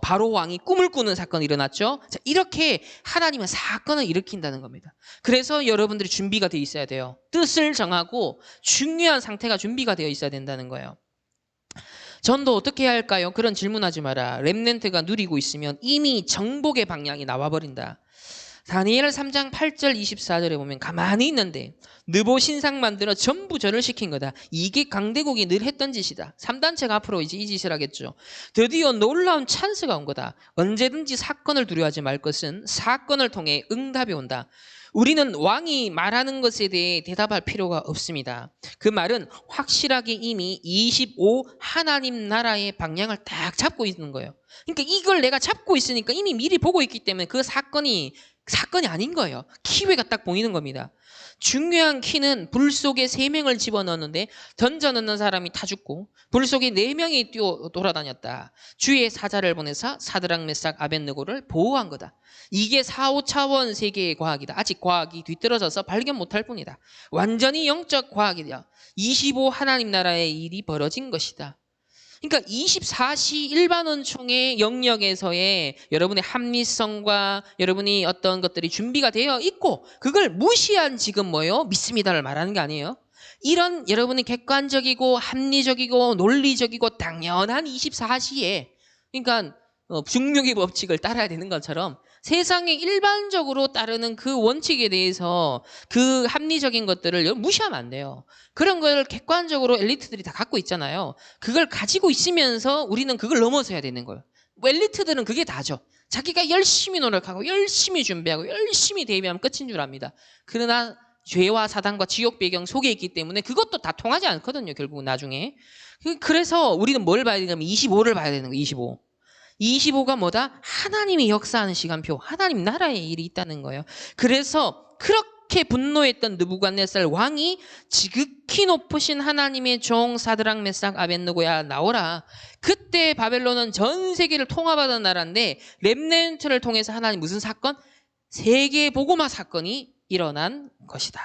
바로 왕이 꿈을 꾸는 사건이 일어났죠. 자, 이렇게 하나님은 사건을 일으킨다는 겁니다. 그래서 여러분들이 준비가 되어 있어야 돼요. 뜻을 정하고 중요한 상태가 준비가 되어 있어야 된다는 거예요. 전도 어떻게 해야 할까요? 그런 질문하지 마라. 렘넌트가 누리고 있으면 이미 정복의 방향이 나와버린다. 다니엘 3장 8절 24절에 보면 가만히 있는데 느보 신상 만들어 전부 절을 시킨 거다. 이게 강대국이 늘 했던 짓이다. 3단체가 앞으로 이제 이 짓을 하겠죠. 드디어 놀라운 찬스가 온 거다. 언제든지 사건을 두려워하지 말 것은 사건을 통해 응답이 온다. 우리는 왕이 말하는 것에 대해 대답할 필요가 없습니다. 그 말은 확실하게 이미 25 하나님 나라의 방향을 딱 잡고 있는 거예요. 그러니까 이걸 내가 잡고 있으니까 이미 미리 보고 있기 때문에 그 사건이 아닌 거예요. 키웨가 딱 보이는 겁니다. 중요한 키는 불 속에 3명을 집어넣었는데 던져넣는 사람이 다 죽고 불 속에 4명이 뛰어 돌아다녔다. 주의 사자를 보내사 사드락 메삭 아벳느고를 보호한 거다. 이게 4, 5차원 세계의 과학이다. 아직 과학이 뒤떨어져서 발견 못할 뿐이다. 완전히 영적 과학이다. 25 하나님 나라의 일이 벌어진 것이다. 그러니까 24시 일반원총의 영역에서의 여러분의 합리성과 여러분이 어떤 것들이 준비가 되어 있고 그걸 무시한 지금 뭐예요? 믿습니다를 말하는 게 아니에요. 이런 여러분의 객관적이고 합리적이고 논리적이고 당연한 24시에 그러니까 중력의 법칙을 따라야 되는 것처럼 세상에 일반적으로 따르는 그 원칙에 대해서 그 합리적인 것들을 무시하면 안 돼요. 그런 걸 객관적으로 엘리트들이 다 갖고 있잖아요. 그걸 가지고 있으면서 우리는 그걸 넘어서야 되는 거예요. 엘리트들은 그게 다죠. 자기가 열심히 노력하고 열심히 준비하고 열심히 대비하면 끝인 줄 압니다. 그러나 죄와 사단과 지옥 배경 속에 있기 때문에 그것도 다 통하지 않거든요. 결국은 나중에. 그래서 우리는 뭘 봐야 되냐면 25를 봐야 되는 거예요. 25. 25가 뭐다? 하나님이 역사하는 시간표, 하나님 나라의 일이 있다는 거예요. 그래서 그렇게 분노했던 느부갓네살 왕이 지극히 높으신 하나님의 종 사드락 메삭 아벳느고야 나오라. 그때 바벨론은 전 세계를 통합하던 나라인데 렘넌트를 통해서 하나님 무슨 사건? 세계 복음화 사건이 일어난 것이다.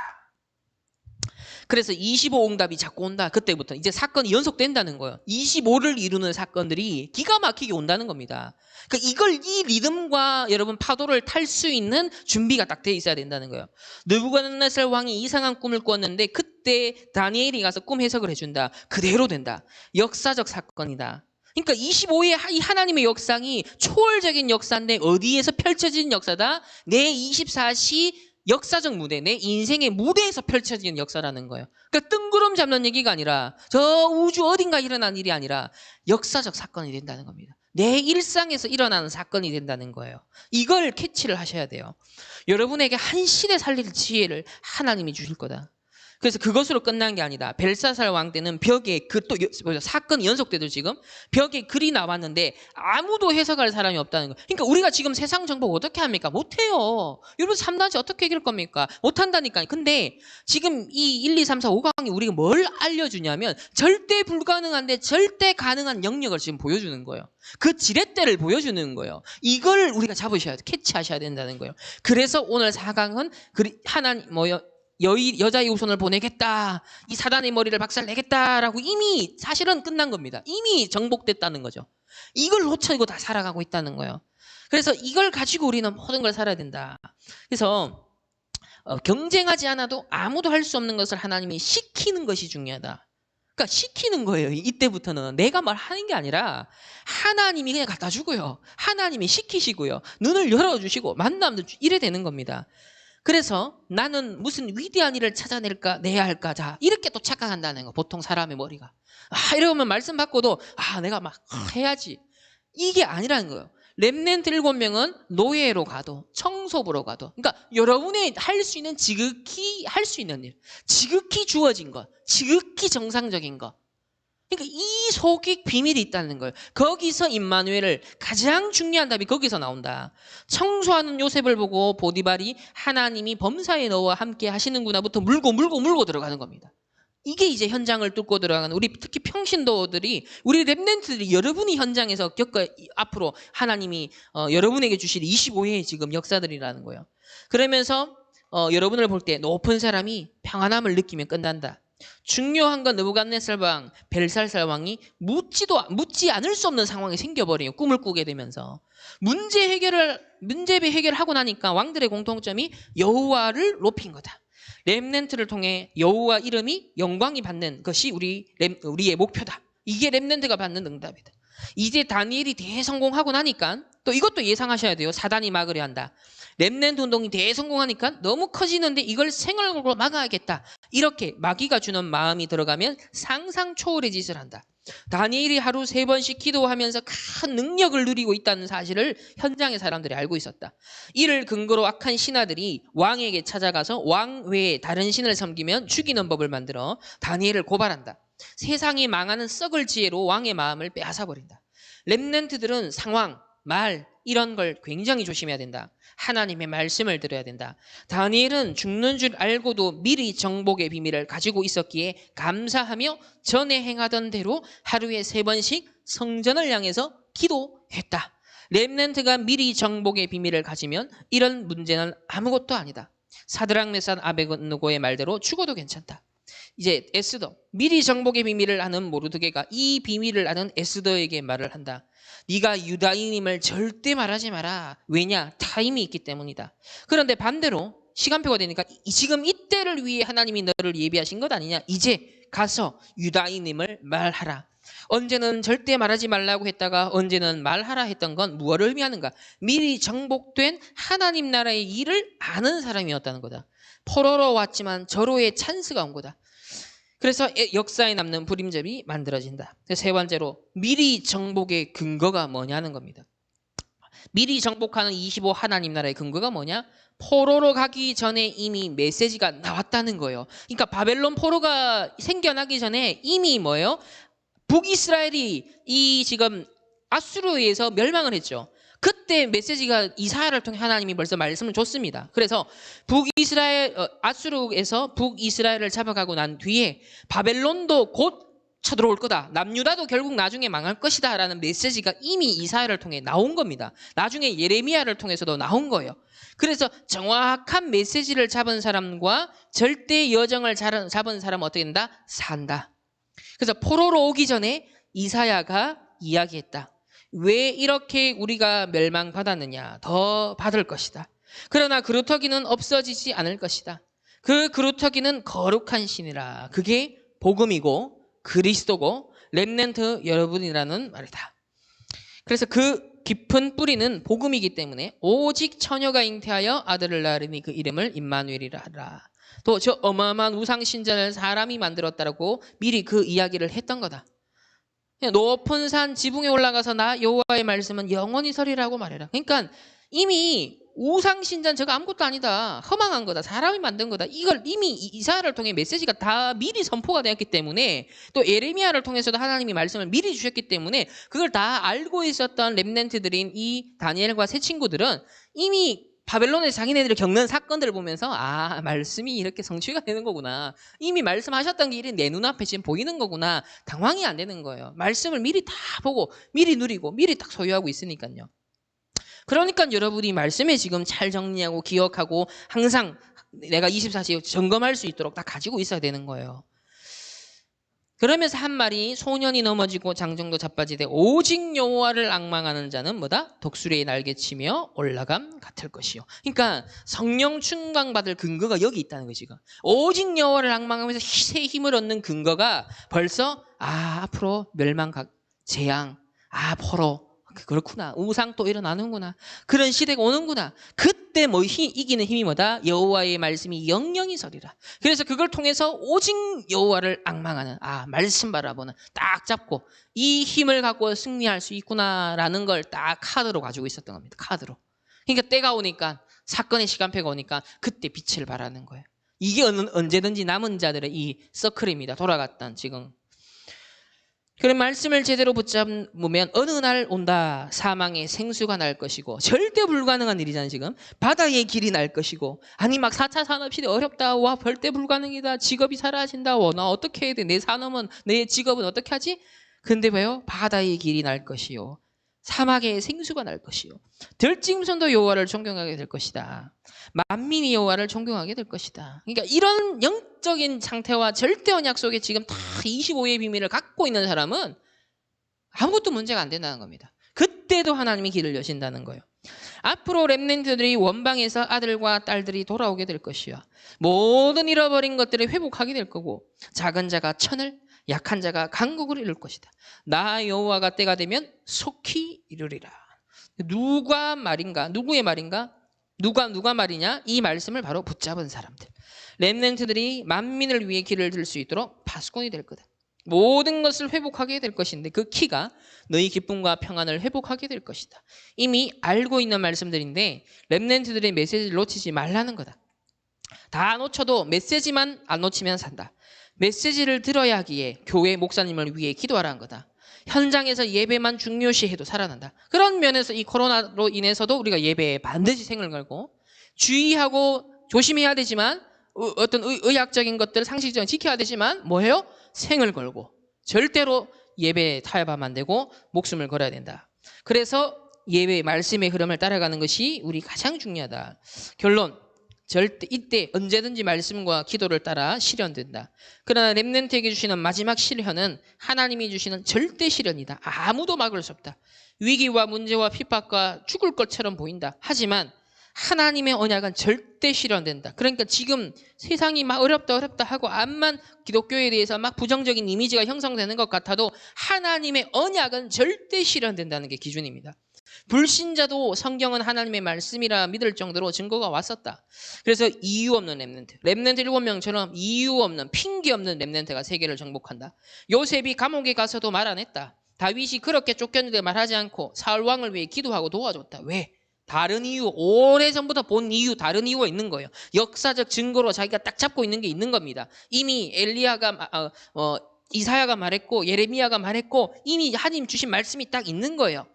그래서 25응답이 자꾸 온다. 그때부터 이제 사건이 연속된다는 거예요. 25를 이루는 사건들이 기가 막히게 온다는 겁니다. 그러니까 이 리듬과 여러분 파도를 탈 수 있는 준비가 딱 돼 있어야 된다는 거예요. 느부갓네살 왕이 이상한 꿈을 꿨는데 그때 다니엘이 가서 꿈 해석을 해준다. 그대로 된다. 역사적 사건이다. 그러니까 25의 이 하나님의 역상이 초월적인 역사인데 어디에서 펼쳐진 역사다? 내 24시 역사적 무대, 내 인생의 무대에서 펼쳐지는 역사라는 거예요. 그러니까 뜬구름 잡는 얘기가 아니라 저 우주 어딘가 일어난 일이 아니라 역사적 사건이 된다는 겁니다. 내 일상에서 일어나는 사건이 된다는 거예요. 이걸 캐치를 하셔야 돼요. 여러분에게 한 시대 살릴 지혜를 하나님이 주실 거다. 그래서 그것으로 끝난 게 아니다. 벨사살 왕 때는 벽에 또 사건이 연속돼도 지금 벽에 글이 나왔는데 아무도 해석할 사람이 없다는 거예요. 그러니까 우리가 지금 세상 정복 어떻게 합니까? 못해요. 여러분 3단지 어떻게 이길 겁니까? 못한다니까요. 근데 지금 이 1, 2, 3, 4, 5강이 우리가 뭘 알려주냐면 절대 불가능한데 절대 가능한 영역을 지금 보여주는 거예요. 그 지렛대를 보여주는 거예요. 이걸 우리가 잡으셔야 돼. 캐치하셔야 된다는 거예요. 그래서 오늘 4강은 하나님 여자의 후손을 보내겠다. 이 사단의 머리를 박살내겠다라고 이미 사실은 끝난 겁니다. 이미 정복됐다는 거죠. 이걸 놓치고 다 살아가고 있다는 거예요. 그래서 이걸 가지고 우리는 모든 걸 살아야 된다. 그래서 경쟁하지 않아도 아무도 할 수 없는 것을 하나님이 시키는 것이 중요하다. 그러니까 시키는 거예요. 이때부터는 내가 말하는 게 아니라 하나님이 그냥 갖다 주고요. 하나님이 시키시고요. 눈을 열어주시고 만나면 이래 되는 겁니다. 그래서 나는 무슨 위대한 일을 찾아낼까 내야 할까 자 이렇게 또 착각한다는 거. 보통 사람의 머리가 이러면 말씀 받고도 내가 막 해야지 이게 아니라는 거예요. 렘넌트 7명은 노예로 가도 청소부로 가도 그러니까 여러분이 할 수 있는 지극히 할 수 있는 일 지극히 주어진 것 지극히 정상적인 것 그러니까 이 속에 비밀이 있다는 거예요. 거기서 임마누엘을 가장 중요한 답이 거기서 나온다. 청소하는 요셉을 보고 보디발이 하나님이 범사에 너와 함께 하시는구나부터 물고 들어가는 겁니다. 이게 이제 현장을 뚫고 들어가는 우리 특히 평신도들이 우리 렘넌트들이 여러분이 현장에서 앞으로 하나님이 여러분에게 주실 25회의 지금 역사들이라는 거예요. 그러면서 여러분을 볼 때 높은 사람이 평안함을 느끼면 끝난다. 중요한 건 느부갓네살 왕, 벨살살 왕이 묻지 않을 수 없는 상황이 생겨버려요. 꿈을 꾸게 되면서 문제 해결하고 나니까 왕들의 공통점이 여호와를 높인 거다. 렘넌트를 통해 여호와 이름이 영광이 받는 것이 우리의 목표다. 이게 렘넌트가 받는 응답이다. 이제 다니엘이 대성공하고 나니까 또 이것도 예상하셔야 돼요. 사단이 막으려 한다. 렘넌트 운동이 대성공하니까 너무 커지는데 이걸 생얼로 막아야겠다. 이렇게 마귀가 주는 마음이 들어가면 상상 초월의 짓을 한다. 다니엘이 하루 3번씩 기도하면서 큰 능력을 누리고 있다는 사실을 현장의 사람들이 알고 있었다. 이를 근거로 악한 신하들이 왕에게 찾아가서 왕 외에 다른 신을 섬기면 죽이는 법을 만들어 다니엘을 고발한다. 세상이 망하는 썩을 지혜로 왕의 마음을 빼앗아버린다. 렘넌트들은 상황, 말 이런 걸 굉장히 조심해야 된다. 하나님의 말씀을 들어야 된다. 다니엘은 죽는 줄 알고도 미리 정복의 비밀을 가지고 있었기에 감사하며 전에 행하던 대로 하루에 3번씩 성전을 향해서 기도했다. 렘넌트가 미리 정복의 비밀을 가지면 이런 문제는 아무것도 아니다. 사드락 메삭 아벳느고의 말대로 죽어도 괜찮다. 이제 에스더 미리 정복의 비밀을 아는 모르드게가 이 비밀을 아는 에스더에게 말을 한다. 네가 유다인임을 절대 말하지 마라. 왜냐? 타임이 있기 때문이다. 그런데 반대로 시간표가 되니까 지금 이때를 위해 하나님이 너를 예비하신 것 아니냐? 이제 가서 유다인임을 말하라. 언제는 절대 말하지 말라고 했다가 언제는 말하라 했던 건 무엇을 의미하는가? 미리 정복된 하나님 나라의 일을 아는 사람이었다는 거다. 포로로 왔지만 저로의 찬스가 온 거다. 그래서 역사에 남는 불임점이 만들어진다. 세 번째로 미리 정복의 근거가 뭐냐는 겁니다. 미리 정복하는 25 하나님 나라의 근거가 뭐냐? 포로로 가기 전에 이미 메시지가 나왔다는 거예요. 그러니까 바벨론 포로가 생겨나기 전에 이미 뭐예요? 북이스라엘이 이 지금 아수르에 의해서 멸망을 했죠. 그때 메시지가 이사야를 통해 하나님이 벌써 말씀을 줬습니다. 그래서 아수르에서 북이스라엘을 잡아가고 난 뒤에 바벨론도 곧 쳐들어올 거다. 남유다도 결국 나중에 망할 것이다 라는 메시지가 이미 이사야를 통해 나온 겁니다. 나중에 예레미야를 통해서도 나온 거예요. 그래서 정확한 메시지를 잡은 사람과 절대 여정을 잡은 사람은 어떻게 된다? 산다. 그래서 포로로 오기 전에 이사야가 이야기했다. 왜 이렇게 우리가 멸망받았느냐? 더 받을 것이다. 그러나 그루터기는 없어지지 않을 것이다. 그 그루터기는 거룩한 신이라. 그게 복음이고 그리스도고 렘넌트 여러분이라는 말이다. 그래서 그 깊은 뿌리는 복음이기 때문에 오직 처녀가 잉태하여 아들을 낳으리니 그 이름을 임마누엘이라 하라. 또 저 어마어마한 우상 신전을 사람이 만들었다라고 미리 그 이야기를 했던 거다. 높은 산 지붕에 올라가서 나 여호와의 말씀은 영원히 서리라고 말해라. 그러니까 이미 우상 신전 저거 아무것도 아니다. 허망한 거다. 사람이 만든 거다. 이걸 이미 이사야를 통해 메시지가 다 미리 선포가 되었기 때문에 또 예레미야를 통해서도 하나님이 말씀을 미리 주셨기 때문에 그걸 다 알고 있었던 렘넌트들인 이 다니엘과 세 친구들은 이미 바벨론의 자기네들이 겪는 사건들을 보면서 아 말씀이 이렇게 성취가 되는 거구나. 이미 말씀하셨던 길이 내 눈앞에 지금 보이는 거구나. 당황이 안 되는 거예요. 말씀을 미리 다 보고 미리 누리고 미리 딱 소유하고 있으니까요. 그러니까 여러분이 말씀에 지금 잘 정리하고 기억하고 항상 내가 24시간 점검할 수 있도록 다 가지고 있어야 되는 거예요. 그러면서 한 말이 소년이 넘어지고 장정도 자빠지되 오직 여호와를 앙망하는 자는 뭐다? 독수리의 날개치며 올라감 같을 것이요. 그러니까 성령 충만받을 근거가 여기 있다는 거지. 오직 여호와를 앙망하면서 새 힘을 얻는 근거가 벌써 앞으로 멸망, 재앙, 포로 그렇구나. 우상 또 일어나는구나. 그런 시대가 오는구나. 그때 이기는 힘이 뭐다? 여호와의 말씀이 영영이 서리라. 그래서 그걸 통해서 오직 여호와를 앙망하는 말씀 바라보는 딱 잡고 이 힘을 갖고 승리할 수 있구나라는 걸 딱 카드로 가지고 있었던 겁니다. 카드로. 그러니까 때가 오니까 사건의 시간표가 오니까 그때 빛을 발하는 거예요. 이게 언제든지 남은 자들의 이 서클입니다. 돌아갔던 지금. 그런 말씀을 제대로 붙잡으면 어느 날 온다. 사망의 생수가 날 것이고 절대 불가능한 일이잖아요. 지금 바다의 길이 날 것이고 아니 막 4차 산업시대 어렵다. 와 절대 불가능이다. 직업이 사라진다. 나 어떻게 해야 돼. 내 산업은 내 직업은 어떻게 하지? 근데 왜요? 바다의 길이 날 것이요. 사막의 생수가 날 것이요. 들짐승도 여호와를 존경하게 될 것이다. 만민이 여호와를 존경하게 될 것이다. 그러니까 이런 영적인 상태와 절대 언약 속에 지금 다 25의 비밀을 갖고 있는 사람은 아무것도 문제가 안 된다는 겁니다. 그때도 하나님이 길을 여신다는 거예요. 앞으로 렘넌트들이 원방에서 아들과 딸들이 돌아오게 될 것이요. 모든 잃어버린 것들을 회복하게 될 거고 작은 자가 천을 약한 자가 강국을 이룰 것이다. 나 여호와가 때가 되면 속히 이루리라. 누가 말인가? 누구의 말인가? 누가 말이냐? 이 말씀을 바로 붙잡은 사람들. 렘넌트들이 만민을 위해 길을 들 수 있도록 파수꾼이 될 거다. 모든 것을 회복하게 될 것인데 그 키가 너희 기쁨과 평안을 회복하게 될 것이다. 이미 알고 있는 말씀들인데 렘넌트들의 메시지를 놓치지 말라는 거다. 다 놓쳐도 메시지만 안 놓치면 산다. 메시지를 들어야 하기에 교회 목사님을 위해 기도하라는 거다. 현장에서 예배만 중요시해도 살아난다. 그런 면에서 이 코로나로 인해서도 우리가 예배에 반드시 생을 걸고 주의하고 조심해야 되지만 어떤 의학적인 것들 상식적인 지켜야 되지만 뭐예요? 생을 걸고 절대로 예배에 타협하면 안 되고 목숨을 걸어야 된다. 그래서 예배 말씀의 흐름을 따라가는 것이 우리 가장 중요하다. 결론. 절대 이때 언제든지 말씀과 기도를 따라 실현된다. 그러나 렘넌트에게 주시는 마지막 실현은 하나님이 주시는 절대 실현이다. 아무도 막을 수 없다. 위기와 문제와 핍박과 죽을 것처럼 보인다. 하지만 하나님의 언약은 절대 실현된다. 그러니까 지금 세상이 막 어렵다 하고 암만 기독교에 대해서 막 부정적인 이미지가 형성되는 것 같아도 하나님의 언약은 절대 실현된다는 게 기준입니다. 불신자도 성경은 하나님의 말씀이라 믿을 정도로 증거가 왔었다. 그래서 이유 없는 렘넌트 7명처럼 이유 없는 핑계 없는 렘넌트가 세계를 정복한다. 요셉이 감옥에 가서도 말 안 했다. 다윗이 그렇게 쫓겼는데 말하지 않고 사울 왕을 위해 기도하고 도와줬다. 왜? 다른 이유, 오래전부터 본 이유, 다른 이유가 있는 거예요. 역사적 증거로 자기가 딱 잡고 있는 게 있는 겁니다. 이미 엘리야가 이사야가 말했고 예레미야가 말했고 이미 하나님 주신 말씀이 딱 있는 거예요.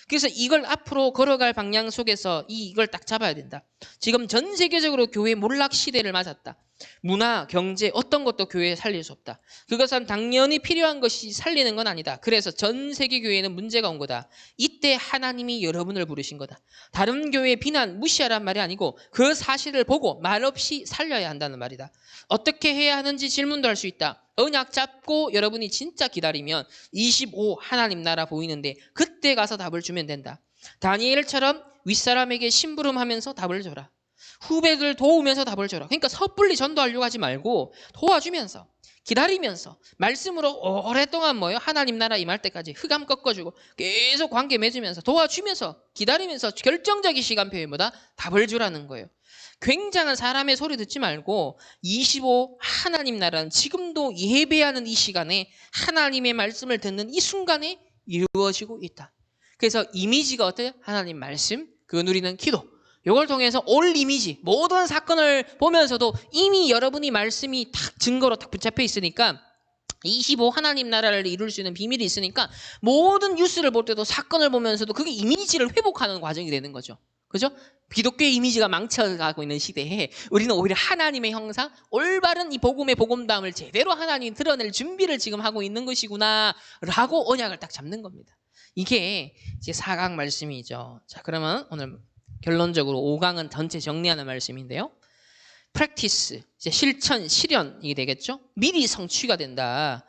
그래서 이걸 앞으로 걸어갈 방향 속에서 이걸 딱 잡아야 된다. 지금 전 세계적으로 교회 몰락 시대를 맞았다. 문화, 경제 어떤 것도 교회에 살릴 수 없다. 그것은 당연히 필요한 것이 살리는 건 아니다. 그래서 전 세계 교회는 문제가 온 거다. 이때 하나님이 여러분을 부르신 거다. 다른 교회 비난, 무시하란 말이 아니고 그 사실을 보고 말없이 살려야 한다는 말이다. 어떻게 해야 하는지 질문도 할 수 있다. 언약 잡고 여러분이 진짜 기다리면 25 하나님 나라 보이는데 그때 가서 답을 주면 된다. 다니엘처럼 윗사람에게 심부름하면서 답을 줘라. 후배들 도우면서 답을 줘라. 그러니까 섣불리 전도하려고 하지 말고 도와주면서 기다리면서 말씀으로 오랫동안 하나님 나라 임할 때까지 흑암 꺾어주고 계속 관계 맺으면서 도와주면서 기다리면서 결정적인 시간표에보다 답을 주라는 거예요. 굉장한 사람의 소리 듣지 말고 25 하나님 나라는 지금도 예배하는 이 시간에 하나님의 말씀을 듣는 이 순간에 이루어지고 있다. 그래서 이미지가 어때요? 하나님 말씀, 그 누리는 기도. 이걸 통해서 올 이미지, 모든 사건을 보면서도 이미 여러분이 말씀이 딱 증거로 딱 붙잡혀 있으니까 25 하나님 나라를 이룰 수 있는 비밀이 있으니까 모든 뉴스를 볼 때도 사건을 보면서도 그게 이미지를 회복하는 과정이 되는 거죠. 그죠? 기독교의 이미지가 망쳐가고 있는 시대에 우리는 오히려 하나님의 형상, 올바른 이 복음의 복음담을 제대로 하나님 드러낼 준비를 지금 하고 있는 것이구나 라고 언약을 딱 잡는 겁니다. 이게 이제 4강 말씀이죠. 자, 그러면 오늘 결론적으로 5강은 전체 정리하는 말씀인데요. practice, 이제 실천, 실현이 되겠죠. 미리 성취가 된다.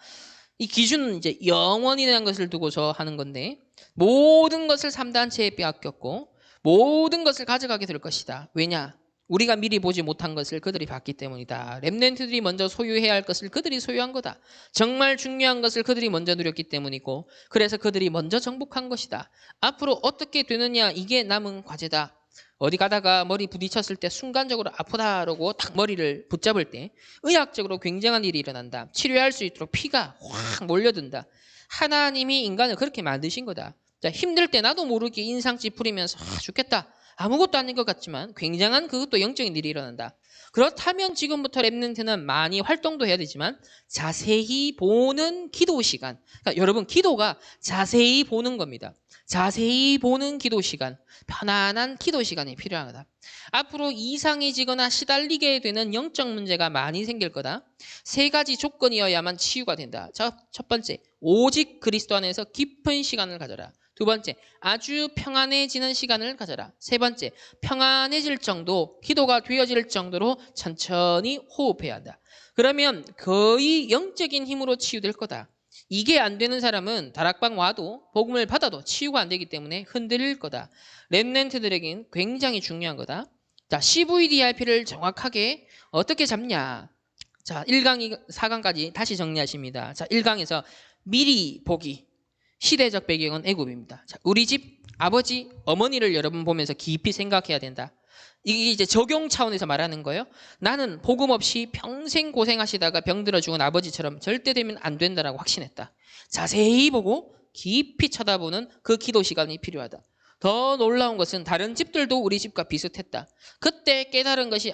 이 기준은 이제 영원이라는 것을 두고서 하는 건데 모든 것을 3단체에 빼앗겼고 모든 것을 가져가게 될 것이다. 왜냐? 우리가 미리 보지 못한 것을 그들이 봤기 때문이다. 렘넌트들이 먼저 소유해야 할 것을 그들이 소유한 거다. 정말 중요한 것을 그들이 먼저 누렸기 때문이고 그래서 그들이 먼저 정복한 것이다. 앞으로 어떻게 되느냐 이게 남은 과제다. 어디 가다가 머리 부딪혔을 때 순간적으로 아프다라고 딱 머리를 붙잡을 때 의학적으로 굉장한 일이 일어난다. 치료할 수 있도록 피가 확 몰려든다. 하나님이 인간을 그렇게 만드신 거다. 자, 힘들 때 나도 모르게 인상 찌푸리면서 죽겠다. 아무것도 아닌 것 같지만 굉장한 그것도 영적인 일이 일어난다. 그렇다면 지금부터 렘넌트는 많이 활동도 해야 되지만 자세히 보는 기도 시간. 그러니까 여러분 기도가 자세히 보는 겁니다. 자세히 보는 기도 시간, 편안한 기도 시간이 필요하다. 앞으로 이상해지거나 시달리게 되는 영적 문제가 많이 생길 거다. 3가지 조건이어야만 치유가 된다. 자, 첫 번째, 오직 그리스도 안에서 깊은 시간을 가져라. 2번째, 아주 평안해지는 시간을 가져라. 3번째, 평안해질 정도, 기도가 되어질 정도로 천천히 호흡해야 한다. 그러면 거의 영적인 힘으로 치유될 거다. 이게 안 되는 사람은 다락방 와도 복음을 받아도 치유가 안 되기 때문에 흔들릴 거다. 렘넌트들에겐 굉장히 중요한 거다. 자, CVDIP를 정확하게 어떻게 잡냐. 자, 1강, 4강까지 다시 정리하십니다. 자, 1강에서 미리 보기. 시대적 배경은 애굽입니다. 자, 우리 집 아버지, 어머니를 여러분 보면서 깊이 생각해야 된다. 이게 이제 적용 차원에서 말하는 거예요. 나는 복음 없이 평생 고생하시다가 병들어 죽은 아버지처럼 절대 되면 안 된다라고 확신했다. 자세히 보고 깊이 쳐다보는 그 기도 시간이 필요하다. 더 놀라운 것은 다른 집들도 우리 집과 비슷했다. 그때 깨달은 것이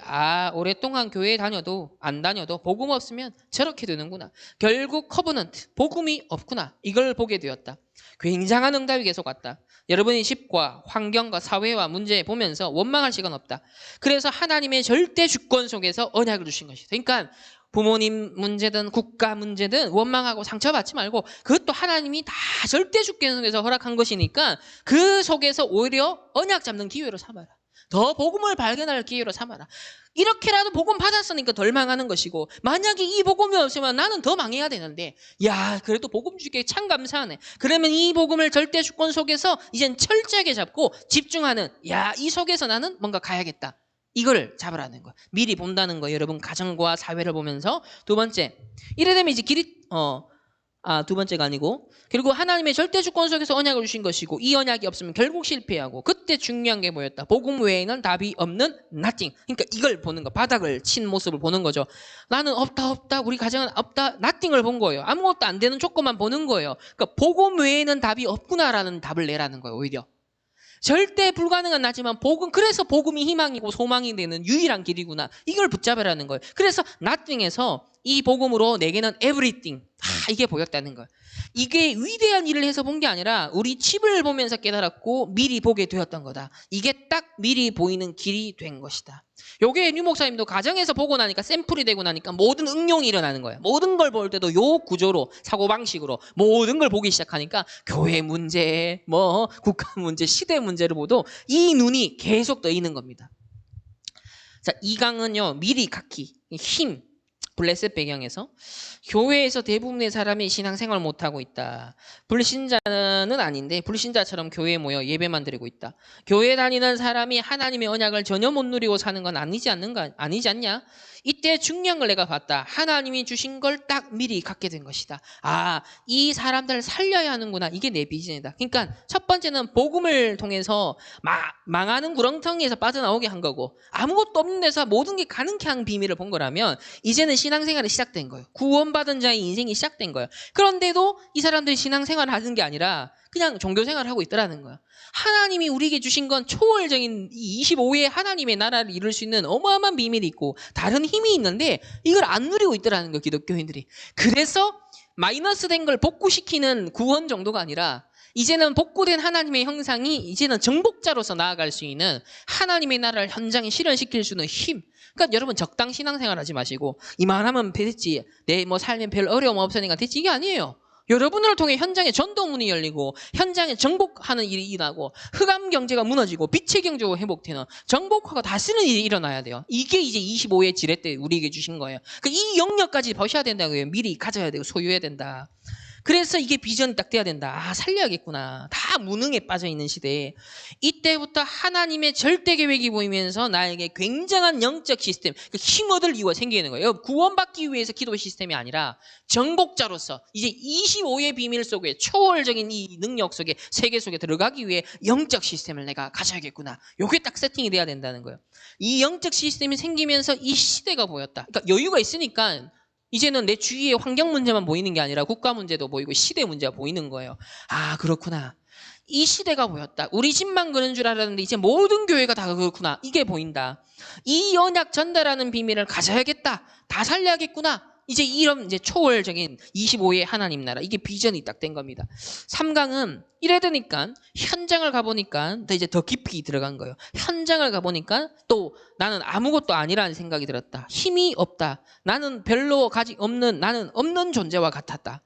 오랫동안 교회에 다녀도 안 다녀도 복음 없으면 저렇게 되는구나. 결국 커버넌트, 복음이 없구나. 이걸 보게 되었다. 굉장한 응답이 계속 왔다. 여러분이 집과 환경과 사회와 문제 보면서 원망할 시간 없다. 그래서 하나님의 절대 주권 속에서 언약을 주신 것이다. 그러니까 부모님 문제든 국가 문제든 원망하고 상처받지 말고 그것도 하나님이 다 절대 주권 속에서 허락한 것이니까 그 속에서 오히려 언약 잡는 기회로 삼아라. 더 복음을 발견할 기회로 삼아라. 이렇게라도 복음 받았으니까 덜 망하는 것이고 만약에 이 복음이 없으면 나는 더 망해야 되는데 야 그래도 복음 주기에 참 감사하네. 그러면 이 복음을 절대 주권 속에서 이젠 철저하게 잡고 집중하는 이 속에서 나는 뭔가 가야겠다. 이거를 잡으라는 거야. 미리 본다는 거. 여러분 가정과 사회를 보면서. 2번째, 이래 되면 이제 두 번째가 아니고 그리고 하나님의 절대 주권 속에서 언약을 주신 것이고 이 언약이 없으면 결국 실패하고 그때 중요한 게 뭐였다. 복음 외에는 답이 없는 nothing. 그러니까 이걸 보는 거. 바닥을 친 모습을 보는 거죠. 나는 없다. 우리 가정은 없다. nothing을 본 거예요. 아무것도 안 되는 조건만 보는 거예요. 그러니까 복음 외에는 답이 없구나라는 답을 내라는 거예요. 오히려. 절대 불가능은 나지만 그래서 복음이 희망이고 소망이 되는 유일한 길이구나. 이걸 붙잡으라는 거예요. 그래서 nothing에서 이 복음으로 내게는 everything, 이게 보였다는 거예요. 이게 위대한 일을 해서 본 게 아니라 우리 집을 보면서 깨달았고 미리 보게 되었던 거다. 이게 딱 미리 보이는 길이 된 것이다. 요게 류 목사님도 가정에서 보고 나니까 샘플이 되고 나니까 모든 응용이 일어나는 거예요. 모든 걸 볼 때도 요 구조로 사고방식으로 모든 걸 보기 시작하니까 교회 문제, 뭐 국가 문제, 시대 문제를 보도 이 눈이 계속 떠있는 겁니다. 자, 2강은요. 미리 갖기, 힘, 블레셋 배경에서 교회에서 대부분의 사람이 신앙생활 못하고 있다. 불신자는 아닌데 불신자처럼 교회에 모여 예배만 드리고 있다. 교회 다니는 사람이 하나님의 언약을 전혀 못 누리고 사는 건 아니지 않냐? 이때 중요한 걸 내가 봤다. 하나님이 주신 걸 딱 미리 갖게 된 것이다. 아, 이 사람들을 살려야 하는구나. 이게 내 비전이다. 그러니까 첫 번째는 복음을 통해서 망하는 구렁텅이에서 빠져나오게 한 거고 아무것도 없는 데서 모든 게 가능케 한 비밀을 본 거라면 이제는 신앙생활이 시작된 거예요. 구원받은 자의 인생이 시작된 거예요. 그런데도 이 사람들이 신앙생활을 하는 게 아니라 그냥 종교생활을 하고 있더라는 거예요. 하나님이 우리에게 주신 건 초월적인 25의 하나님의 나라를 이룰 수 있는 어마어마한 비밀이 있고 다른 힘이 있는데 이걸 안 누리고 있더라는 거예요. 기독교인들이. 그래서 마이너스 된 걸 복구시키는 구원 정도가 아니라 이제는 복구된 하나님의 형상이 이제는 정복자로서 나아갈 수 있는 하나님의 나라를 현장에 실현시킬 수 있는 힘. 그러니까 여러분 적당 신앙생활 하지 마시고 이만하면 됐지. 내 뭐 삶에 별 어려움 없으니까 됐지. 이게 아니에요. 여러분을 통해 현장에 전도문이 열리고 현장에 정복하는 일이 일어나고 흑암 경제가 무너지고 빛의 경제가 회복되는 정복하고 다스리는 일이 일어나야 돼요. 이게 이제 25의 지뢰 때 우리에게 주신 거예요. 이 영역까지 보셔야 된다고요. 미리 가져야 되고 소유해야 된다. 그래서 이게 비전이 딱 돼야 된다. 아, 살려야겠구나. 다 무능에 빠져있는 시대에 이때부터 하나님의 절대 계획이 보이면서 나에게 굉장한 영적 시스템, 힘 얻을 이유가 생기는 거예요. 구원받기 위해서 기도 시스템이 아니라 정복자로서 이제 25의 비밀 속에 초월적인 이 능력 속에 세계 속에 들어가기 위해 영적 시스템을 내가 가져야겠구나. 요게 딱 세팅이 돼야 된다는 거예요. 이 영적 시스템이 생기면서 이 시대가 보였다. 그러니까 여유가 있으니까 이제는 내 주위에 환경 문제만 보이는 게 아니라 국가 문제도 보이고 시대 문제가 보이는 거예요. 아, 그렇구나. 이 시대가 보였다. 우리 집만 그런 줄 알았는데 이제 모든 교회가 다 그렇구나. 이게 보인다. 이 언약 전달하는 비밀을 가져야겠다. 다 살려야겠구나. 이제 이런 이제 초월적인 25의 하나님 나라. 이게 비전이 딱 된 겁니다. 3강은 이래 되니까 현장을 가보니까 이제 더 깊이 들어간 거예요. 현장을 가보니까 또 나는 아무것도 아니라는 생각이 들었다. 힘이 없다. 나는 별로 가지 없는, 나는 없는 존재와 같았다.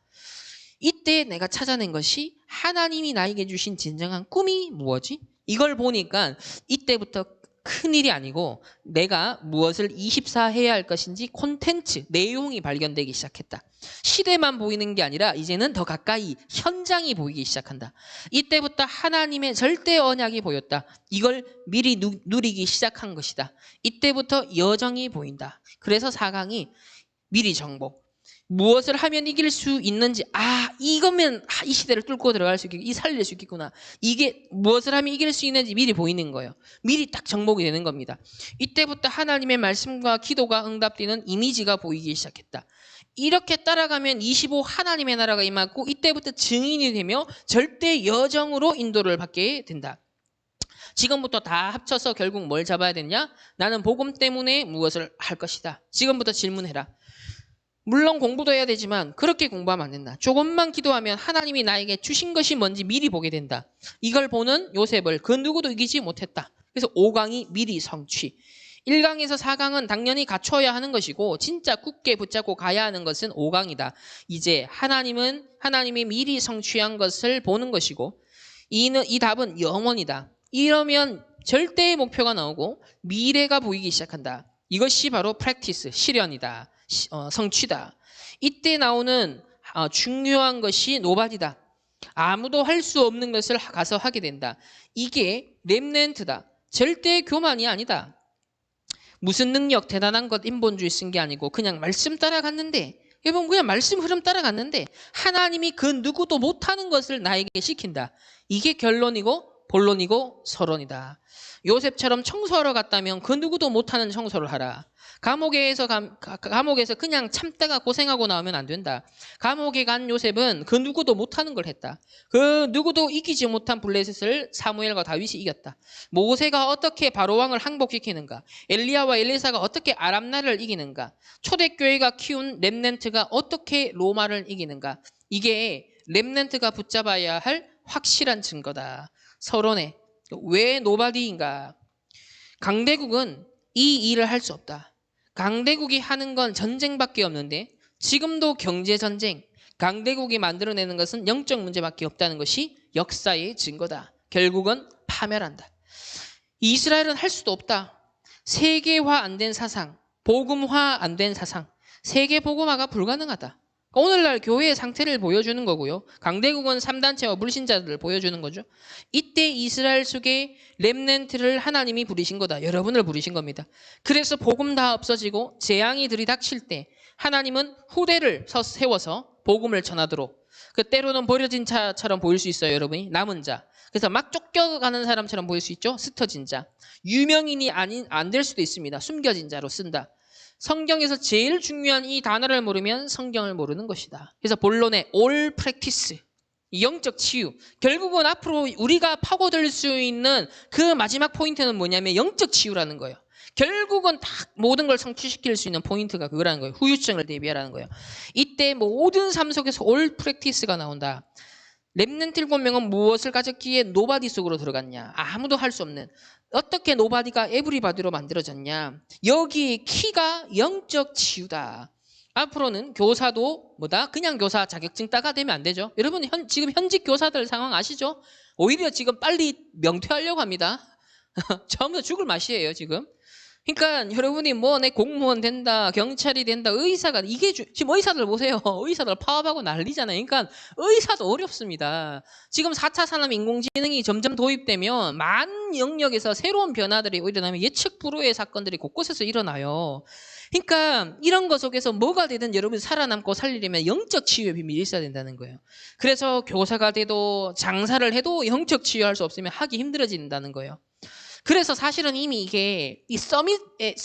이때 내가 찾아낸 것이 하나님이 나에게 주신 진정한 꿈이 무엇이? 이걸 보니까 이때부터 큰일이 아니고 내가 무엇을 24해야 할 것인지 콘텐츠, 내용이 발견되기 시작했다. 시대만 보이는 게 아니라 이제는 더 가까이 현장이 보이기 시작한다. 이때부터 하나님의 절대 언약이 보였다. 이걸 미리 누리기 시작한 것이다. 이때부터 여정이 보인다. 그래서 4강이 미리 정복. 무엇을 하면 이길 수 있는지, 이거면 이 시대를 뚫고 들어갈 수 있겠구나, 이 살릴 수 있겠구나. 이게 무엇을 하면 이길 수 있는지 미리 보이는 거예요. 미리 딱 정복이 되는 겁니다. 이때부터 하나님의 말씀과 기도가 응답되는 이미지가 보이기 시작했다. 이렇게 따라가면 25 하나님의 나라가 임하고 이때부터 증인이 되며 절대 여정으로 인도를 받게 된다. 지금부터 다 합쳐서 결국 뭘 잡아야 되냐? 나는 복음 때문에 무엇을 할 것이다. 지금부터 질문해라. 물론 공부도 해야 되지만 그렇게 공부하면 안 된다. 조금만 기도하면 하나님이 나에게 주신 것이 뭔지 미리 보게 된다. 이걸 보는 요셉을 그 누구도 이기지 못했다. 그래서 5강이 미리 성취. 1강에서 4강은 당연히 갖춰야 하는 것이고 진짜 굳게 붙잡고 가야 하는 것은 5강이다. 이제 하나님이 미리 성취한 것을 보는 것이고 이 답은 영원이다. 이러면 절대의 목표가 나오고 미래가 보이기 시작한다. 이것이 바로 프랙티스, 실현이다. 성취다. 이때 나오는 중요한 것이 노바디다. 아무도 할 수 없는 것을 가서 하게 된다. 이게 렘넌트다. 절대 교만이 아니다. 무슨 능력 대단한 것 인본주의 쓴 게 아니고 그냥 말씀 따라갔는데 여러분 그냥 말씀 흐름 따라갔는데 하나님이 그 누구도 못하는 것을 나에게 시킨다. 이게 결론이고 본론이고 서론이다. 요셉처럼 청소하러 갔다면 그 누구도 못하는 청소를 하라. 감옥에서 그냥 참다가 고생하고 나오면 안 된다. 감옥에 간 요셉은 그 누구도 못하는 걸 했다. 그 누구도 이기지 못한 블레셋을 사무엘과 다윗이 이겼다. 모세가 어떻게 바로왕을 항복시키는가? 엘리야와 엘리사가 어떻게 아람 나라를 이기는가? 초대교회가 키운 렘넌트가 어떻게 로마를 이기는가? 이게 렘넌트가 붙잡아야 할 확실한 증거다. 서론에 왜 노바디인가? 강대국은 이 일을 할 수 없다. 강대국이 하는 건 전쟁밖에 없는데 지금도 경제전쟁, 강대국이 만들어내는 것은 영적 문제밖에 없다는 것이 역사의 증거다. 결국은 파멸한다. 이스라엘은 할 수도 없다. 세계화 안 된 사상, 복음화 안 된 사상, 세계 복음화가 불가능하다. 오늘날 교회의 상태를 보여주는 거고요. 강대국은 3단체와 불신자들을 보여주는 거죠. 이때 이스라엘 속에 렘넌트를 하나님이 부리신 거다. 여러분을 부리신 겁니다. 그래서 복음 다 없어지고 재앙이 들이닥칠 때 하나님은 후대를 세워서 복음을 전하도록, 그 때로는 버려진 자처럼 보일 수 있어요. 여러분이 남은 자. 그래서 막 쫓겨가는 사람처럼 보일 수 있죠. 스터진 자. 유명인이 안 될 수도 있습니다. 숨겨진 자로 쓴다. 성경에서 제일 중요한 이 단어를 모르면 성경을 모르는 것이다. 그래서 본론에 all practice, 영적 치유. 결국은 앞으로 우리가 파고들 수 있는 그 마지막 포인트는 뭐냐면 영적 치유라는 거예요. 결국은 다 모든 걸 성취시킬 수 있는 포인트가 그거라는 거예요. 후유증을 대비하라는 거예요. 이때 모든 삶 속에서 all practice가 나온다. 렘넌트 7명은 무엇을 가졌기에 노바디 속으로 들어갔냐? 아무도 할 수 없는. 어떻게 노바디가 에브리바디로 만들어졌냐? 여기 키가 영적 치유다. 앞으로는 교사도 뭐다? 그냥 교사 자격증 따가 되면 안 되죠. 여러분 지금 현직 교사들 상황 아시죠? 오히려 지금 빨리 명퇴하려고 합니다. 전부 다 죽을 맛이에요 지금. 그러니까 여러분이 뭐 내 공무원 된다, 경찰이 된다, 의사가 이게 지금 의사들 보세요. 의사들 파업하고 난리잖아요. 그러니까 의사도 어렵습니다. 지금 4차 산업 인공지능이 점점 도입되면 많은 영역에서 새로운 변화들이 일어나면 예측 불허의 사건들이 곳곳에서 일어나요. 그러니까 이런 것 속에서 뭐가 되든 여러분이 살아남고 살리려면 영적 치유의 비밀이 있어야 된다는 거예요. 그래서 교사가 돼도 장사를 해도 영적 치유할 수 없으면 하기 힘들어진다는 거예요. 그래서 사실은 이미 이게 이 서밋들은요,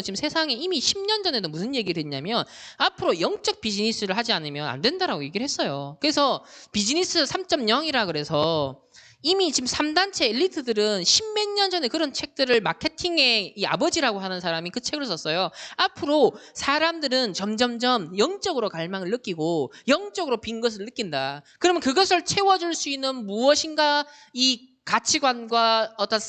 지금 세상에 이미 10년 전에도 무슨 얘기를 했냐면 앞으로 영적 비즈니스를 하지 않으면 안 된다라고 얘기를 했어요. 그래서 비즈니스 3.0이라 그래서 이미 지금 3단체 엘리트들은 10몇 년 전에 그런 책들을 마케팅의 이 아버지라고 하는 사람이 그 책을 썼어요. 앞으로 사람들은 점점점 영적으로 갈망을 느끼고 영적으로 빈 것을 느낀다. 그러면 그것을 채워줄 수 있는 무엇인가 이 가치관과 어떤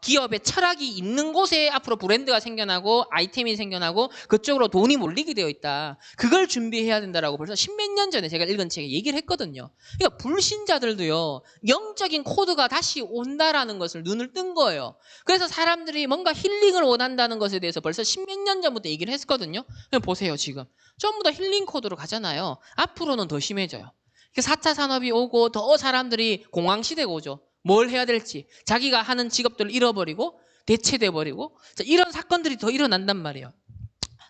기업의 철학이 있는 곳에 앞으로 브랜드가 생겨나고 아이템이 생겨나고 그쪽으로 돈이 몰리게 되어 있다. 그걸 준비해야 된다라고 벌써 10몇 년 전에 제가 읽은 책에 얘기를 했거든요. 그러니까 불신자들도요, 영적인 코드가 다시 온다라는 것을 눈을 뜬 거예요. 그래서 사람들이 뭔가 힐링을 원한다는 것에 대해서 벌써 10몇 년 전부터 얘기를 했거든요. 보세요, 지금 전부 다 힐링 코드로 가잖아요. 앞으로는 더 심해져요. 4차 산업이 오고 더 사람들이 공황시대가 오죠. 뭘 해야 될지, 자기가 하는 직업들을 잃어버리고 대체돼버리고 이런 사건들이 더 일어난단 말이에요.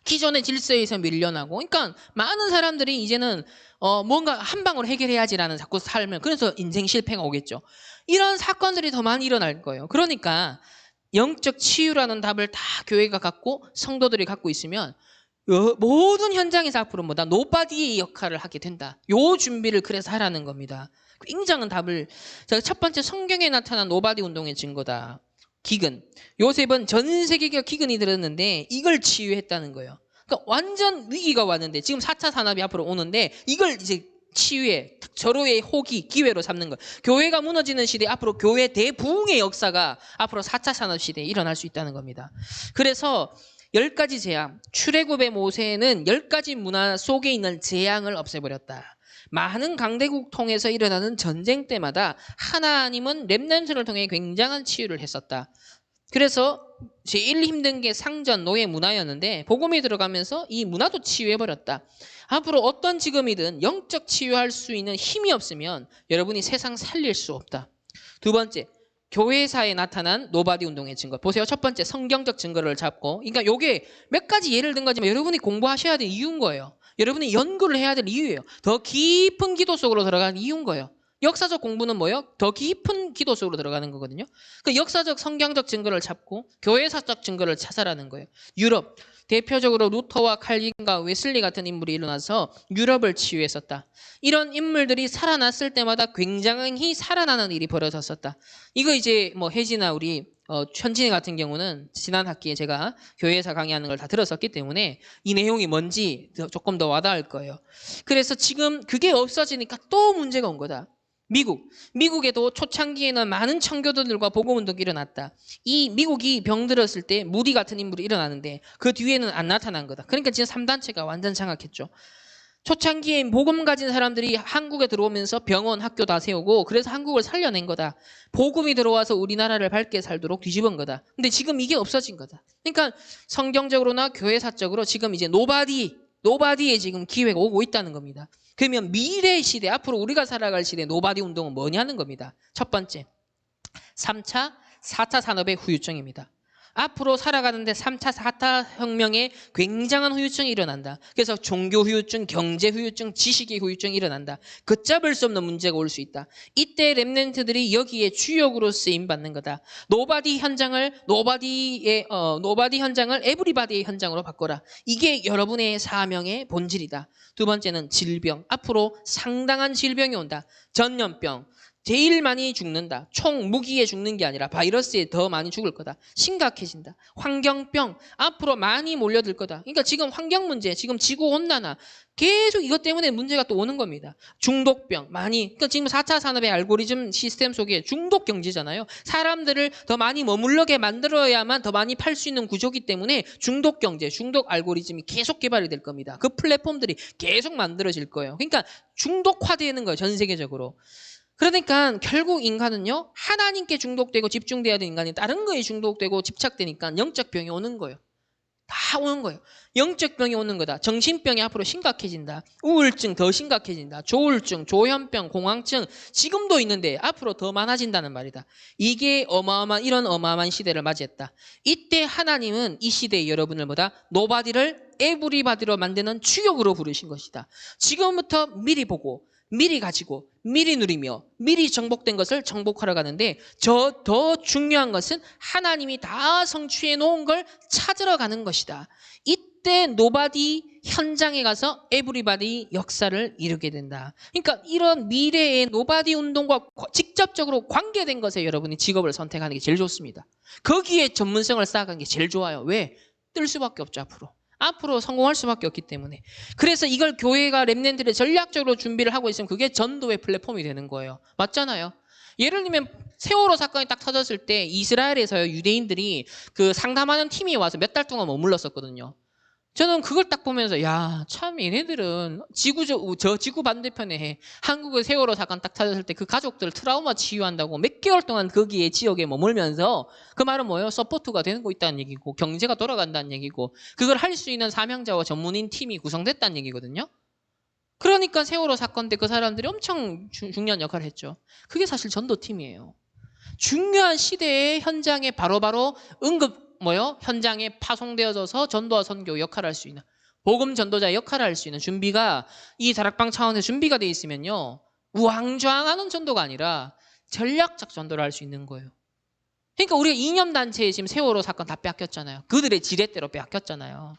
기존의 질서에서 밀려나고. 그러니까 많은 사람들이 이제는 뭔가 한 방으로 해결해야지라는 자꾸 삶을, 그래서 인생 실패가 오겠죠. 이런 사건들이 더 많이 일어날 거예요. 그러니까 영적 치유라는 답을 다 교회가 갖고 성도들이 갖고 있으면 모든 현장에서 앞으로 뭐다? 노바디의 역할을 하게 된다. 요 준비를 그래서 하라는 겁니다. 굉장한 답을. 자, 첫 번째, 성경에 나타난 노바디 운동의 증거다. 기근. 요셉은 전 세계가 기근이 들었는데 이걸 치유했다는 거예요. 그러니까 완전 위기가 왔는데 지금 4차 산업이 앞으로 오는데 이걸 이제 치유해, 절호의 호기, 기회로 삼는 거예요. 교회가 무너지는 시대, 앞으로 교회 대부흥의 역사가 앞으로 4차 산업 시대에 일어날 수 있다는 겁니다. 그래서 10가지 재앙, 출애굽의 모세는 10가지 문화 속에 있는 재앙을 없애버렸다. 많은 강대국 통해서 일어나는 전쟁 때마다 하나님은 렘넌트를 통해 굉장한 치유를 했었다. 그래서 제일 힘든 게 상전, 노예 문화였는데 복음이 들어가면서 이 문화도 치유해버렸다. 앞으로 어떤 직업이든 영적 치유할 수 있는 힘이 없으면 여러분이 세상 살릴 수 없다. 두 번째, 교회사에 나타난 노바디 운동의 증거. 보세요. 첫 번째, 성경적 증거를 잡고. 그러니까 요게 몇 가지 예를 든 거지만 여러분이 공부하셔야 될 이유인 거예요. 여러분이 연구를 해야 될 이유예요. 더 깊은 기도 속으로 들어간 이유인 거예요. 역사적 공부는 뭐예요? 더 깊은 기도 속으로 들어가는 거거든요. 그 역사적 성경적 증거를 찾고 교회사적 증거를 찾아라는 거예요. 유럽 대표적으로 루터와 칼빈과 웨슬리 같은 인물이 일어나서 유럽을 치유했었다. 이런 인물들이 살아났을 때마다 굉장히 살아나는 일이 벌어졌었다. 이거 이제 뭐 혜지나 우리 현진이 같은 경우는 지난 학기에 제가 교회에서 강의하는 걸 다 들었었기 때문에 이 내용이 뭔지 조금 더 와닿을 거예요. 그래서 지금 그게 없어지니까 또 문제가 온 거다. 미국에도 초창기에는 많은 청교도들과 복음운동이 일어났다. 이 미국이 병들었을 때 무디 같은 인물이 일어나는데 그 뒤에는 안 나타난 거다. 그러니까 지금 3단체가 완전 장악했죠. 초창기에 복음 가진 사람들이 한국에 들어오면서 병원, 학교 다 세우고 그래서 한국을 살려낸 거다. 복음이 들어와서 우리나라를 밝게 살도록 뒤집은 거다. 근데 지금 이게 없어진 거다. 그러니까 성경적으로나 교회사적으로 지금 이제 노바디의 지금 기회가 오고 있다는 겁니다. 그러면 미래 시대, 앞으로 우리가 살아갈 시대 노바디 운동은 뭐냐는 겁니다. 첫 번째, 3차, 4차 산업의 후유증입니다. 앞으로 살아가는데 3차, 4차 혁명에 굉장한 후유증이 일어난다. 그래서 종교 후유증, 경제 후유증, 지식의 후유증이 일어난다. 걷잡을 수 없는 문제가 올 수 있다. 이때 랩런트들이 여기에 주역으로 쓰임받는 거다. 노바디 현장을 에브리바디의 현장으로 바꿔라. 이게 여러분의 사명의 본질이다. 두 번째는 질병. 앞으로 상당한 질병이 온다. 전염병. 제일 많이 죽는다. 총 무기에 죽는 게 아니라 바이러스에 더 많이 죽을 거다. 심각해진다. 환경병 앞으로 많이 몰려들 거다. 그러니까 지금 환경 문제, 지금 지구온난화 계속 이것 때문에 문제가 또 오는 겁니다. 중독병 많이. 그러니까 지금 4차 산업의 알고리즘 시스템 속에 중독 경제잖아요. 사람들을 더 많이 머물러게 만들어야만 더 많이 팔 수 있는 구조기 때문에 중독 경제, 중독 알고리즘이 계속 개발이 될 겁니다. 그 플랫폼들이 계속 만들어질 거예요. 그러니까 중독화되는 거예요. 전 세계적으로. 그러니까 결국 인간은요, 하나님께 중독되고 집중돼야 되는 인간이 다른 거에 중독되고 집착되니까 영적 병이 오는 거예요. 다 오는 거예요. 영적 병이 오는 거다. 정신병이 앞으로 심각해진다. 우울증 더 심각해진다. 조울증, 조현병, 공황증 지금도 있는데 앞으로 더 많아진다는 말이다. 이게 이런 어마어마한 시대를 맞이했다. 이때 하나님은 이 시대에 여러분을 노바디를 에브리바디로 만드는 주역으로 부르신 것이다. 지금부터 미리 보고 미리 가지고 미리 누리며 미리 정복된 것을 정복하러 가는데 더 중요한 것은 하나님이 다 성취해 놓은 걸 찾으러 가는 것이다. 이때 노바디 현장에 가서 에브리바디 역사를 이루게 된다. 그러니까 이런 미래의 노바디 운동과 직접적으로 관계된 것에 여러분이 직업을 선택하는 게 제일 좋습니다. 거기에 전문성을 쌓아가는 게 제일 좋아요. 왜? 뜰 수밖에 없죠. 앞으로 성공할 수밖에 없기 때문에. 그래서 이걸 교회가 랩런트를 전략적으로 준비를 하고 있으면 그게 전도의 플랫폼이 되는 거예요. 맞잖아요. 예를 들면 세월호 사건이 딱 터졌을 때 이스라엘에서 유대인들이 그 상담하는 팀이 와서 몇 달 동안 머물렀었거든요. 저는 그걸 딱 보면서 야, 참 얘네들은 지구 반대편에 한국의 세월호 사건 딱 터졌을 때 그 가족들 트라우마 치유한다고 몇 개월 동안 거기에 지역에 머물면서 그 말은 뭐예요? 서포트가 되는 거 있다는 얘기고 경제가 돌아간다는 얘기고 그걸 할 수 있는 사명자와 전문인 팀이 구성됐다는 얘기거든요. 그러니까 세월호 사건 때 그 사람들이 엄청 중요한 역할을 했죠. 그게 사실 전도팀이에요. 중요한 시대의 현장에 바로바로 현장에 파송되어져서 전도와 선교 역할을 할 수 있는 복음 전도자의 역할을 할 수 있는 준비가 이 다락방 차원에서 준비가 돼 있으면요. 우왕좌왕하는 전도가 아니라 전략적 전도를 할 수 있는 거예요. 그러니까 우리가 이념단체에 지금 세월호 사건 다 빼앗겼잖아요. 그들의 지렛대로 빼앗겼잖아요.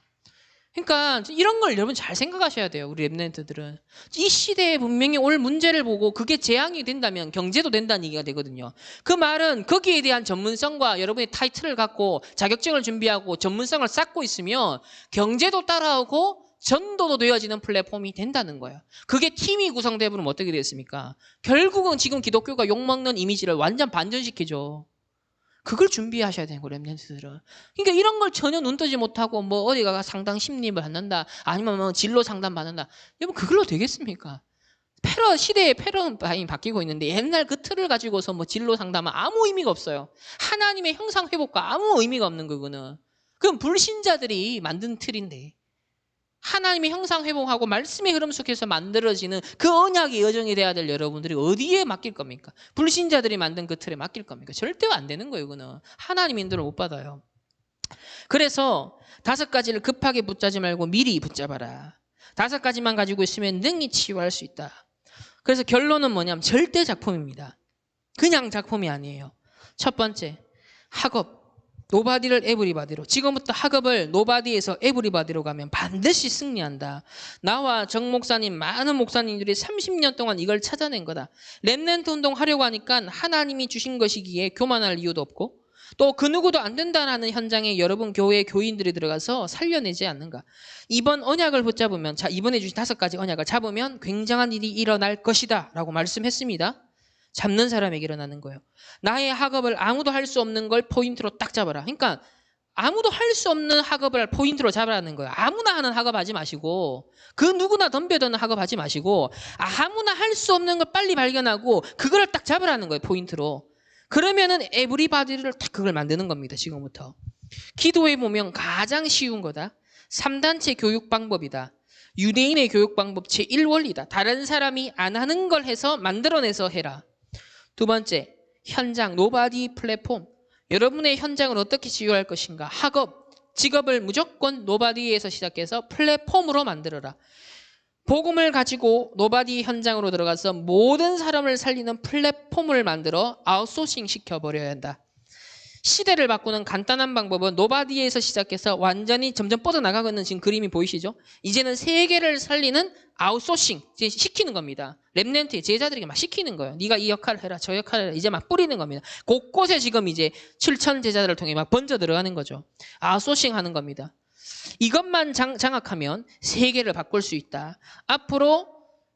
그러니까 이런 걸 여러분 잘 생각하셔야 돼요. 우리 랩런트들은. 이 시대에 분명히 올 문제를 보고 그게 재앙이 된다면 경제도 된다는 얘기가 되거든요. 그 말은 거기에 대한 전문성과 여러분의 타이틀을 갖고 자격증을 준비하고 전문성을 쌓고 있으면 경제도 따라오고 전도도 되어지는 플랫폼이 된다는 거예요. 그게 팀이 구성되어 보면 어떻게 됐습니까? 결국은 지금 기독교가 욕먹는 이미지를 완전 반전시키죠. 그걸 준비하셔야 되는 거예요, 랩런트들은. 그러니까 이런 걸 전혀 눈뜨지 못하고 뭐 어디 가서 상담 심리를 받는다, 아니면 뭐 진로 상담 받는다. 여러분 그걸로 되겠습니까? 시대의 패러다임이 바뀌고 있는데 옛날 그 틀을 가지고서 뭐 진로 상담은 아무 의미가 없어요. 하나님의 형상 회복과 아무 의미가 없는 거고는. 그건 불신자들이 만든 틀인데. 하나님의 형상 회복하고 말씀의 흐름 속에서 만들어지는 그 언약의 여정이 돼야 될 여러분들이 어디에 맡길 겁니까? 불신자들이 만든 그 틀에 맡길 겁니까? 절대 안 되는 거예요. 그거는 하나님 인도를 못 받아요. 그래서 5가지를 급하게 붙잡지 말고 미리 붙잡아라. 5가지만 가지고 있으면 능히 치유할 수 있다. 그래서 결론은 뭐냐면 절대 작품입니다. 그냥 작품이 아니에요. 첫 번째, 학업. 노바디를 에브리바디로. 지금부터 학업을 노바디에서 에브리바디로 가면 반드시 승리한다. 나와 정 목사님, 많은 목사님들이 30년 동안 이걸 찾아낸 거다. 렘넌트 운동 하려고 하니까 하나님이 주신 것이기에 교만할 이유도 없고 또 그 누구도 안 된다는 현장에 여러분 교회 교인들이 들어가서 살려내지 않는가. 이번 언약을 붙잡으면, 자, 이번에 주신 5가지 언약을 잡으면 굉장한 일이 일어날 것이다 라고 말씀했습니다. 잡는 사람에게 일어나는 거예요. 나의 학업을 아무도 할 수 없는 걸 포인트로 딱 잡아라. 그러니까 아무도 할 수 없는 학업을 포인트로 잡으라는 거예요. 아무나 하는 학업 하지 마시고 그 누구나 덤벼드는 학업 하지 마시고 아무나 할 수 없는 걸 빨리 발견하고 그거를 딱 잡으라는 거예요. 포인트로. 그러면은 에브리바디를 딱 그걸 만드는 겁니다. 지금부터. 기도해 보면 가장 쉬운 거다. 3단체 교육 방법이다. 유대인의 교육 방법 제1원리다. 다른 사람이 안 하는 걸 해서 만들어내서 해라. 두 번째, 현장, 노바디 플랫폼. 여러분의 현장을 어떻게 치유할 것인가? 학업, 직업을 무조건 노바디에서 시작해서 플랫폼으로 만들어라. 복음을 가지고 노바디 현장으로 들어가서 모든 사람을 살리는 플랫폼을 만들어 아웃소싱 시켜버려야 한다. 시대를 바꾸는 간단한 방법은 노바디에서 시작해서 완전히 점점 뻗어나가고 있는 지금 그림이 보이시죠? 이제는 세계를 살리는 아웃소싱 시키는 겁니다. 렘넌트 제자들에게 막 시키는 거예요. 네가 이 역할을 해라, 저 역할을 해라. 이제 막 뿌리는 겁니다. 곳곳에 지금 이제 7천 제자들을 통해 막 번져 들어가는 거죠. 아웃소싱 하는 겁니다. 이것만 장악하면 세계를 바꿀 수 있다. 앞으로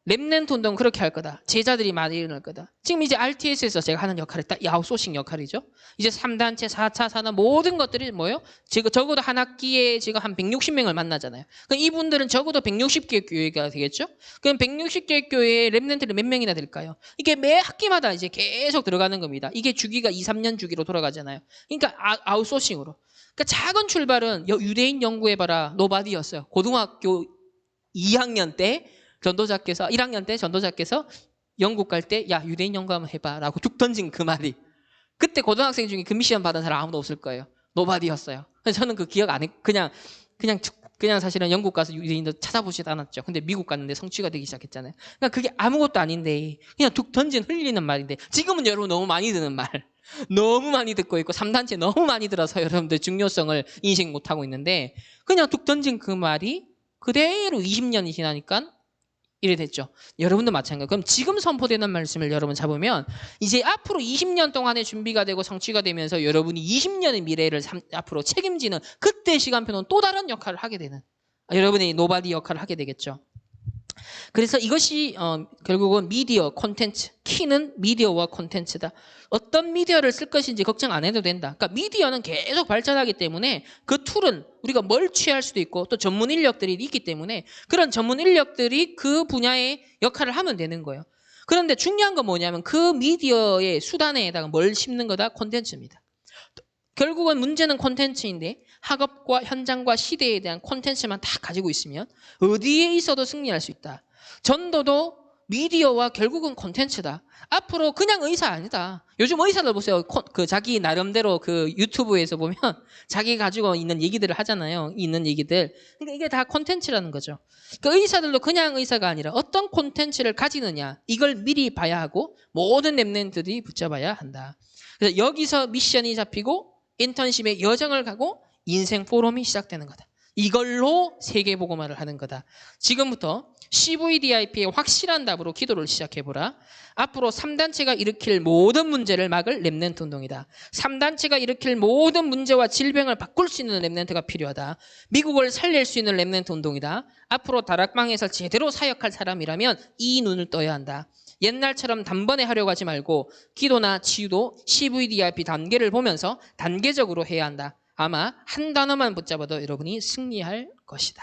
렘넌트 운동은 그렇게 할 거다. 제자들이 많이 일어날 거다. 지금 이제 RTS에서 제가 하는 역할이 딱 아웃소싱 역할이죠. 이제 3단체, 4차 산업 모든 것들이 뭐예요? 지금 적어도 한 학기에 지금 한 160명을 만나잖아요. 그럼 이분들은 적어도 160개 교회가 되겠죠? 그럼 160개 교회에 렘넌트를 몇 명이나 될까요? 이게 매 학기마다 이제 계속 들어가는 겁니다. 이게 주기가 2, 3년 주기로 돌아가잖아요. 그러니까 아웃소싱으로. 그러니까 작은 출발은 유대인 연구해봐라 노바디였어요. 고등학교 2학년 때 전도자께서 1학년 때 전도자께서 영국 갈 때 야 유대인 연구 한번 해봐라고 툭 던진 그 말이 그때 고등학생 중에 그 미션 받은 사람 아무도 없을 거예요. 노바디였어요. 그래서 저는 그 기억 안 해. 그냥 사실은 영국 가서 유대인도 찾아보지도 않았죠. 근데 미국 갔는데 성취가 되기 시작했잖아요. 그러니까 그게 아무것도 아닌데 그냥 툭 던진 흘리는 말인데 지금은 여러분 너무 많이 듣는 말. 너무 많이 듣고 있고 3단체 너무 많이 들어서 여러분들 중요성을 인식 못하고 있는데 그냥 툭 던진 그 말이 그대로 20년이 지나니까 이래 됐죠. 여러분도 마찬가지예요. 그럼 지금 선포되는 말씀을 여러분 잡으면 이제 앞으로 20년 동안의 준비가 되고 성취가 되면서 여러분이 20년의 미래를 앞으로 책임지는 그때 시간표는 또 다른 역할을 하게 되는 여러분의 노바디 역할을 하게 되겠죠. 그래서 이것이 결국은 미디어, 콘텐츠, 키는 미디어와 콘텐츠다. 어떤 미디어를 쓸 것인지 걱정 안 해도 된다. 그러니까 미디어는 계속 발전하기 때문에 그 툴은 우리가 뭘 취할 수도 있고 또 전문 인력들이 있기 때문에 그런 전문 인력들이 그 분야의 역할을 하면 되는 거예요. 그런데 중요한 건 뭐냐면 그 미디어의 수단에다가 뭘 심는 거다? 콘텐츠입니다. 결국은 문제는 콘텐츠인데 학업과 현장과 시대에 대한 콘텐츠만 다 가지고 있으면 어디에 있어도 승리할 수 있다. 전도도 미디어와 결국은 콘텐츠다. 앞으로 그냥 의사 아니다. 요즘 의사들 보세요. 그 자기 나름대로 그 유튜브에서 보면 자기 가지고 있는 얘기들을 하잖아요. 있는 얘기들. 그러니까 이게 다 콘텐츠라는 거죠. 그 의사들도 그냥 의사가 아니라 어떤 콘텐츠를 가지느냐 이걸 미리 봐야 하고 모든 렘넌트들이 붙잡아야 한다. 그래서 여기서 미션이 잡히고 인턴십의 여정을 가고 인생 포럼이 시작되는 거다. 이걸로 세계복음화를 하는 거다. 지금부터 CVDIP의 확실한 답으로 기도를 시작해보라. 앞으로 3단체가 일으킬 모든 문제를 막을 렘넌트 운동이다. 3단체가 일으킬 모든 문제와 질병을 바꿀 수 있는 렘넌트가 필요하다. 미국을 살릴 수 있는 렘넌트 운동이다. 앞으로 다락방에서 제대로 사역할 사람이라면 이 눈을 떠야 한다. 옛날처럼 단번에 하려고 하지 말고 기도나 치유도 CVDIP 단계를 보면서 단계적으로 해야 한다. 아마 한 단어만 붙잡아도 여러분이 승리할 것이다.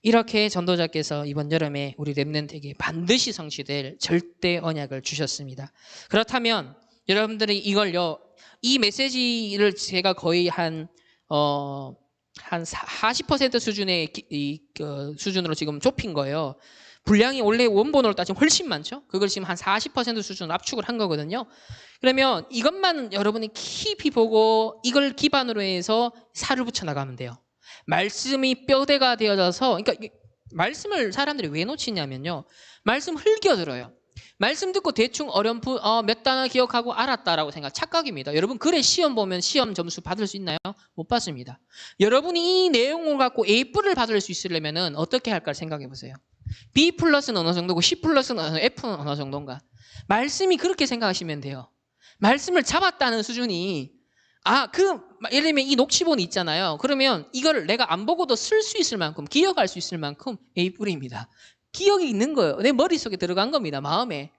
이렇게 전도자께서 이번 여름에 우리 렘넌트에게 반드시 성취될 절대 언약을 주셨습니다. 그렇다면 여러분들이 이걸요, 이 메시지를 제가 거의 한 40% 수준의 수준으로 지금 좁힌 거예요. 분량이 원래 원본으로 따지면 훨씬 많죠. 그걸 지금 한 40% 수준으로 압축을 한 거거든요. 그러면 이것만 여러분이 깊이 보고 이걸 기반으로 해서 살을 붙여 나가면 돼요. 말씀이 뼈대가 되어져서 그러니까 말씀을 사람들이 왜 놓치냐면요. 말씀 흘겨들어요. 말씀 듣고 대충 어렴풋 몇 단어 기억하고 알았다라고 생각. 착각입니다. 여러분 그래 시험 보면 시험 점수 받을 수 있나요? 못 받습니다. 여러분이 이 내용을 갖고 A뿔을 받을 수 있으려면 어떻게 할까 생각해 보세요. B 플러스는 어느 정도고 C 플러스는 F는 어느 정도인가. 말씀이 그렇게 생각하시면 돼요. 말씀을 잡았다는 수준이 예를 들면 이 녹취본이 있잖아요. 그러면 이걸 내가 안 보고도 쓸 수 있을 만큼, 기억할 수 있을 만큼 A뿔입니다. 기억이 있는 거예요. 내 머릿속에 들어간 겁니다. 마음에.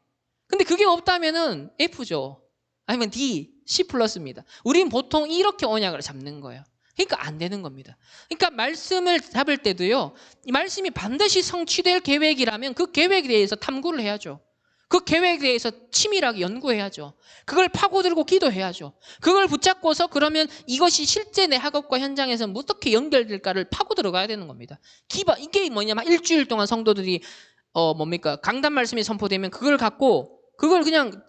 근데 그게 없다면은 F죠. 아니면 D, C 플러스입니다. 우리는 보통 이렇게 언약을 잡는 거예요. 그러니까 안 되는 겁니다. 그러니까 말씀을 잡을 때도요. 이 말씀이 반드시 성취될 계획이라면 그 계획에 대해서 탐구를 해야죠. 그 계획에 대해서 치밀하게 연구해야죠. 그걸 파고들고 기도해야죠. 그걸 붙잡고서 그러면 이것이 실제 내 학업과 현장에서 어떻게 연결될까를 파고 들어가야 되는 겁니다. 이게 뭐냐면 일주일 동안 성도들이 강단 말씀이 선포되면 그걸 갖고 그걸 그냥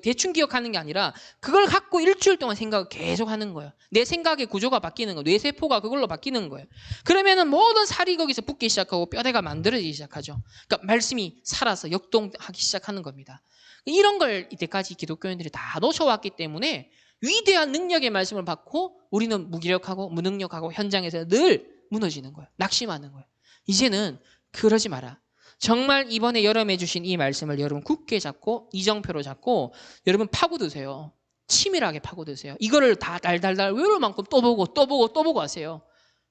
대충 기억하는 게 아니라 그걸 갖고 일주일 동안 생각을 계속 하는 거예요. 내 생각의 구조가 바뀌는 거예요. 뇌세포가 그걸로 바뀌는 거예요. 그러면은 모든 살이 거기서 붙기 시작하고 뼈대가 만들어지기 시작하죠. 그러니까 말씀이 살아서 역동하기 시작하는 겁니다. 이런 걸 이때까지 기독교인들이 다 놓쳐왔기 때문에 위대한 능력의 말씀을 받고 우리는 무기력하고 무능력하고 현장에서 늘 무너지는 거예요. 낙심하는 거예요. 이제는 그러지 마라. 정말 이번에 여러분에 주신 이 말씀을 여러분 굳게 잡고 이정표로 잡고 여러분 파고드세요. 치밀하게 파고드세요. 이거를 다 달달달 외울 만큼 또 보고 하세요.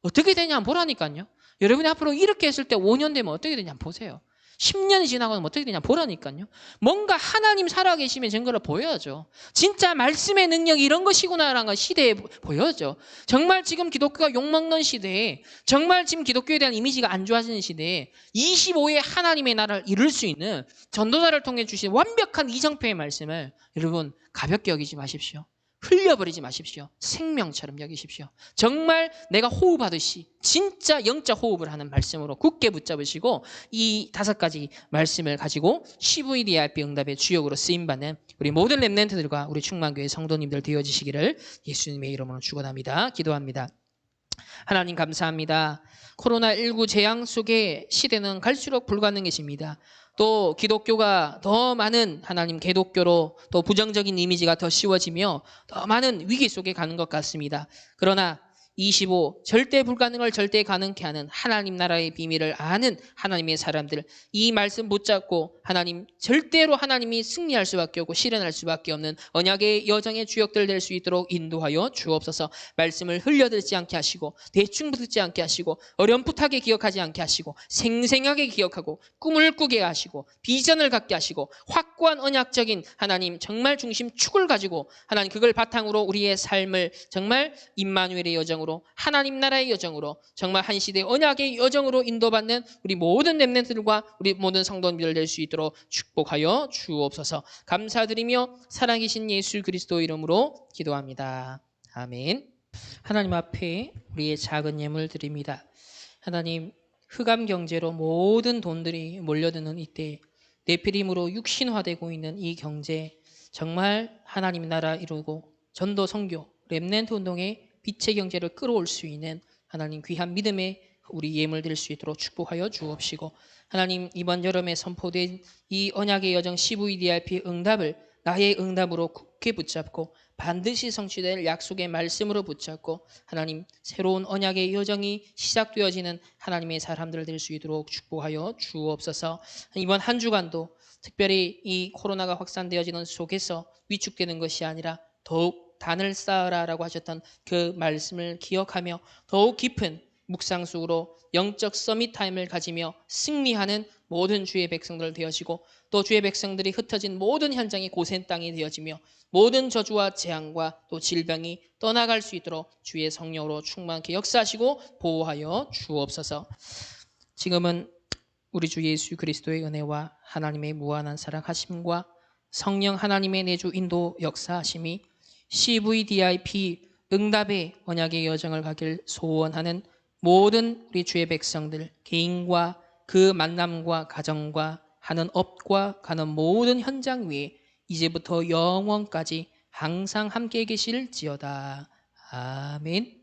어떻게 되냐 한번 보라니까요. 여러분이 앞으로 이렇게 했을 때 5년 되면 어떻게 되냐 한번 보세요. 10년이 지나가면 어떻게 되냐 보라니까요. 뭔가 하나님 살아계심의 증거를 보여야죠. 진짜 말씀의 능력이 이런 것이구나라는 걸 시대에 보여야죠. 정말 지금 기독교가 욕먹는 시대에 정말 지금 기독교에 대한 이미지가 안 좋아지는 시대에 25의 하나님의 나라를 이룰 수 있는 전도자를 통해 주신 완벽한 이정표의 말씀을 여러분 가볍게 여기지 마십시오. 흘려버리지 마십시오. 생명처럼 여기십시오. 정말 내가 호흡하듯이 진짜 영적 호흡을 하는 말씀으로 굳게 붙잡으시고 이 5가지 말씀을 가지고 CVDRP 응답의 주역으로 쓰임받는 우리 모든 렘넌트들과 우리 충만교회 성도님들 되어지시기를 예수님의 이름으로 축원합니다. 기도합니다. 하나님 감사합니다. 코로나19 재앙 속에 시대는 갈수록 불가능해집니다. 또 기독교가 더 많은 하나님 개독교로 또 부정적인 이미지가 더 씌워지며 더 많은 위기 속에 가는 것 같습니다. 그러나 25 절대 불가능을 절대 가능케 하는 하나님 나라의 비밀을 아는 하나님의 사람들 이 말씀 붙잡고 하나님 절대로 하나님이 승리할 수밖에 없고 실현할 수밖에 없는 언약의 여정의 주역들 될 수 있도록 인도하여 주옵소서. 말씀을 흘려듣지 않게 하시고 대충 듣지 않게 하시고 어렴풋하게 기억하지 않게 하시고 생생하게 기억하고 꿈을 꾸게 하시고 비전을 갖게 하시고 확고한 언약적인 하나님 정말 중심축을 가지고 하나님 그걸 바탕으로 우리의 삶을 정말 임마누엘의 여정으로 하나님 나라의 여정으로 정말 한 시대 언약의 여정으로 인도받는 우리 모든 렘넌트들과 우리 모든 성도님들 될 수 있도록 축복하여 주옵소서. 감사드리며 살아계신 예수 그리스도 이름으로 기도합니다. 아멘. 하나님 앞에 우리의 작은 예물 드립니다. 하나님 흑암 경제로 모든 돈들이 몰려드는 이때 네피림으로 육신화되고 있는 이 경제 정말 하나님 나라 이루고 전도 선교 렘넌트 운동의 빛의 경제를 끌어올 수 있는 하나님 귀한 믿음의 우리 예물 드릴 수 있도록 축복하여 주옵시고 하나님 이번 여름에 선포된 이 언약의 여정 CVDRP 응답을 나의 응답으로 굳게 붙잡고 반드시 성취될 약속의 말씀으로 붙잡고 하나님 새로운 언약의 여정이 시작되어지는 하나님의 사람들 될 수 있도록 축복하여 주옵소서. 이번 한 주간도 특별히 이 코로나가 확산되어지는 속에서 위축되는 것이 아니라 더욱 단을 쌓으라라고 하셨던 그 말씀을 기억하며 더욱 깊은 묵상 속으로 영적 서밋 타임을 가지며 승리하는 모든 주의 백성들 되어지고 또 주의 백성들이 흩어진 모든 현장이 고센 땅이 되어지며 모든 저주와 재앙과 또 질병이 떠나갈 수 있도록 주의 성령으로 충만케 역사하시고 보호하여 주옵소서. 지금은 우리 주 예수 그리스도의 은혜와 하나님의 무한한 사랑하심과 성령 하나님의 내주 인도 역사하심이 CVDIP 응답의 언약의 여정을 가길 소원하는 모든 우리 주의 백성들 개인과 그 만남과 가정과 하는 업과 가는 모든 현장 위에 이제부터 영원까지 항상 함께 계실지어다. 아멘.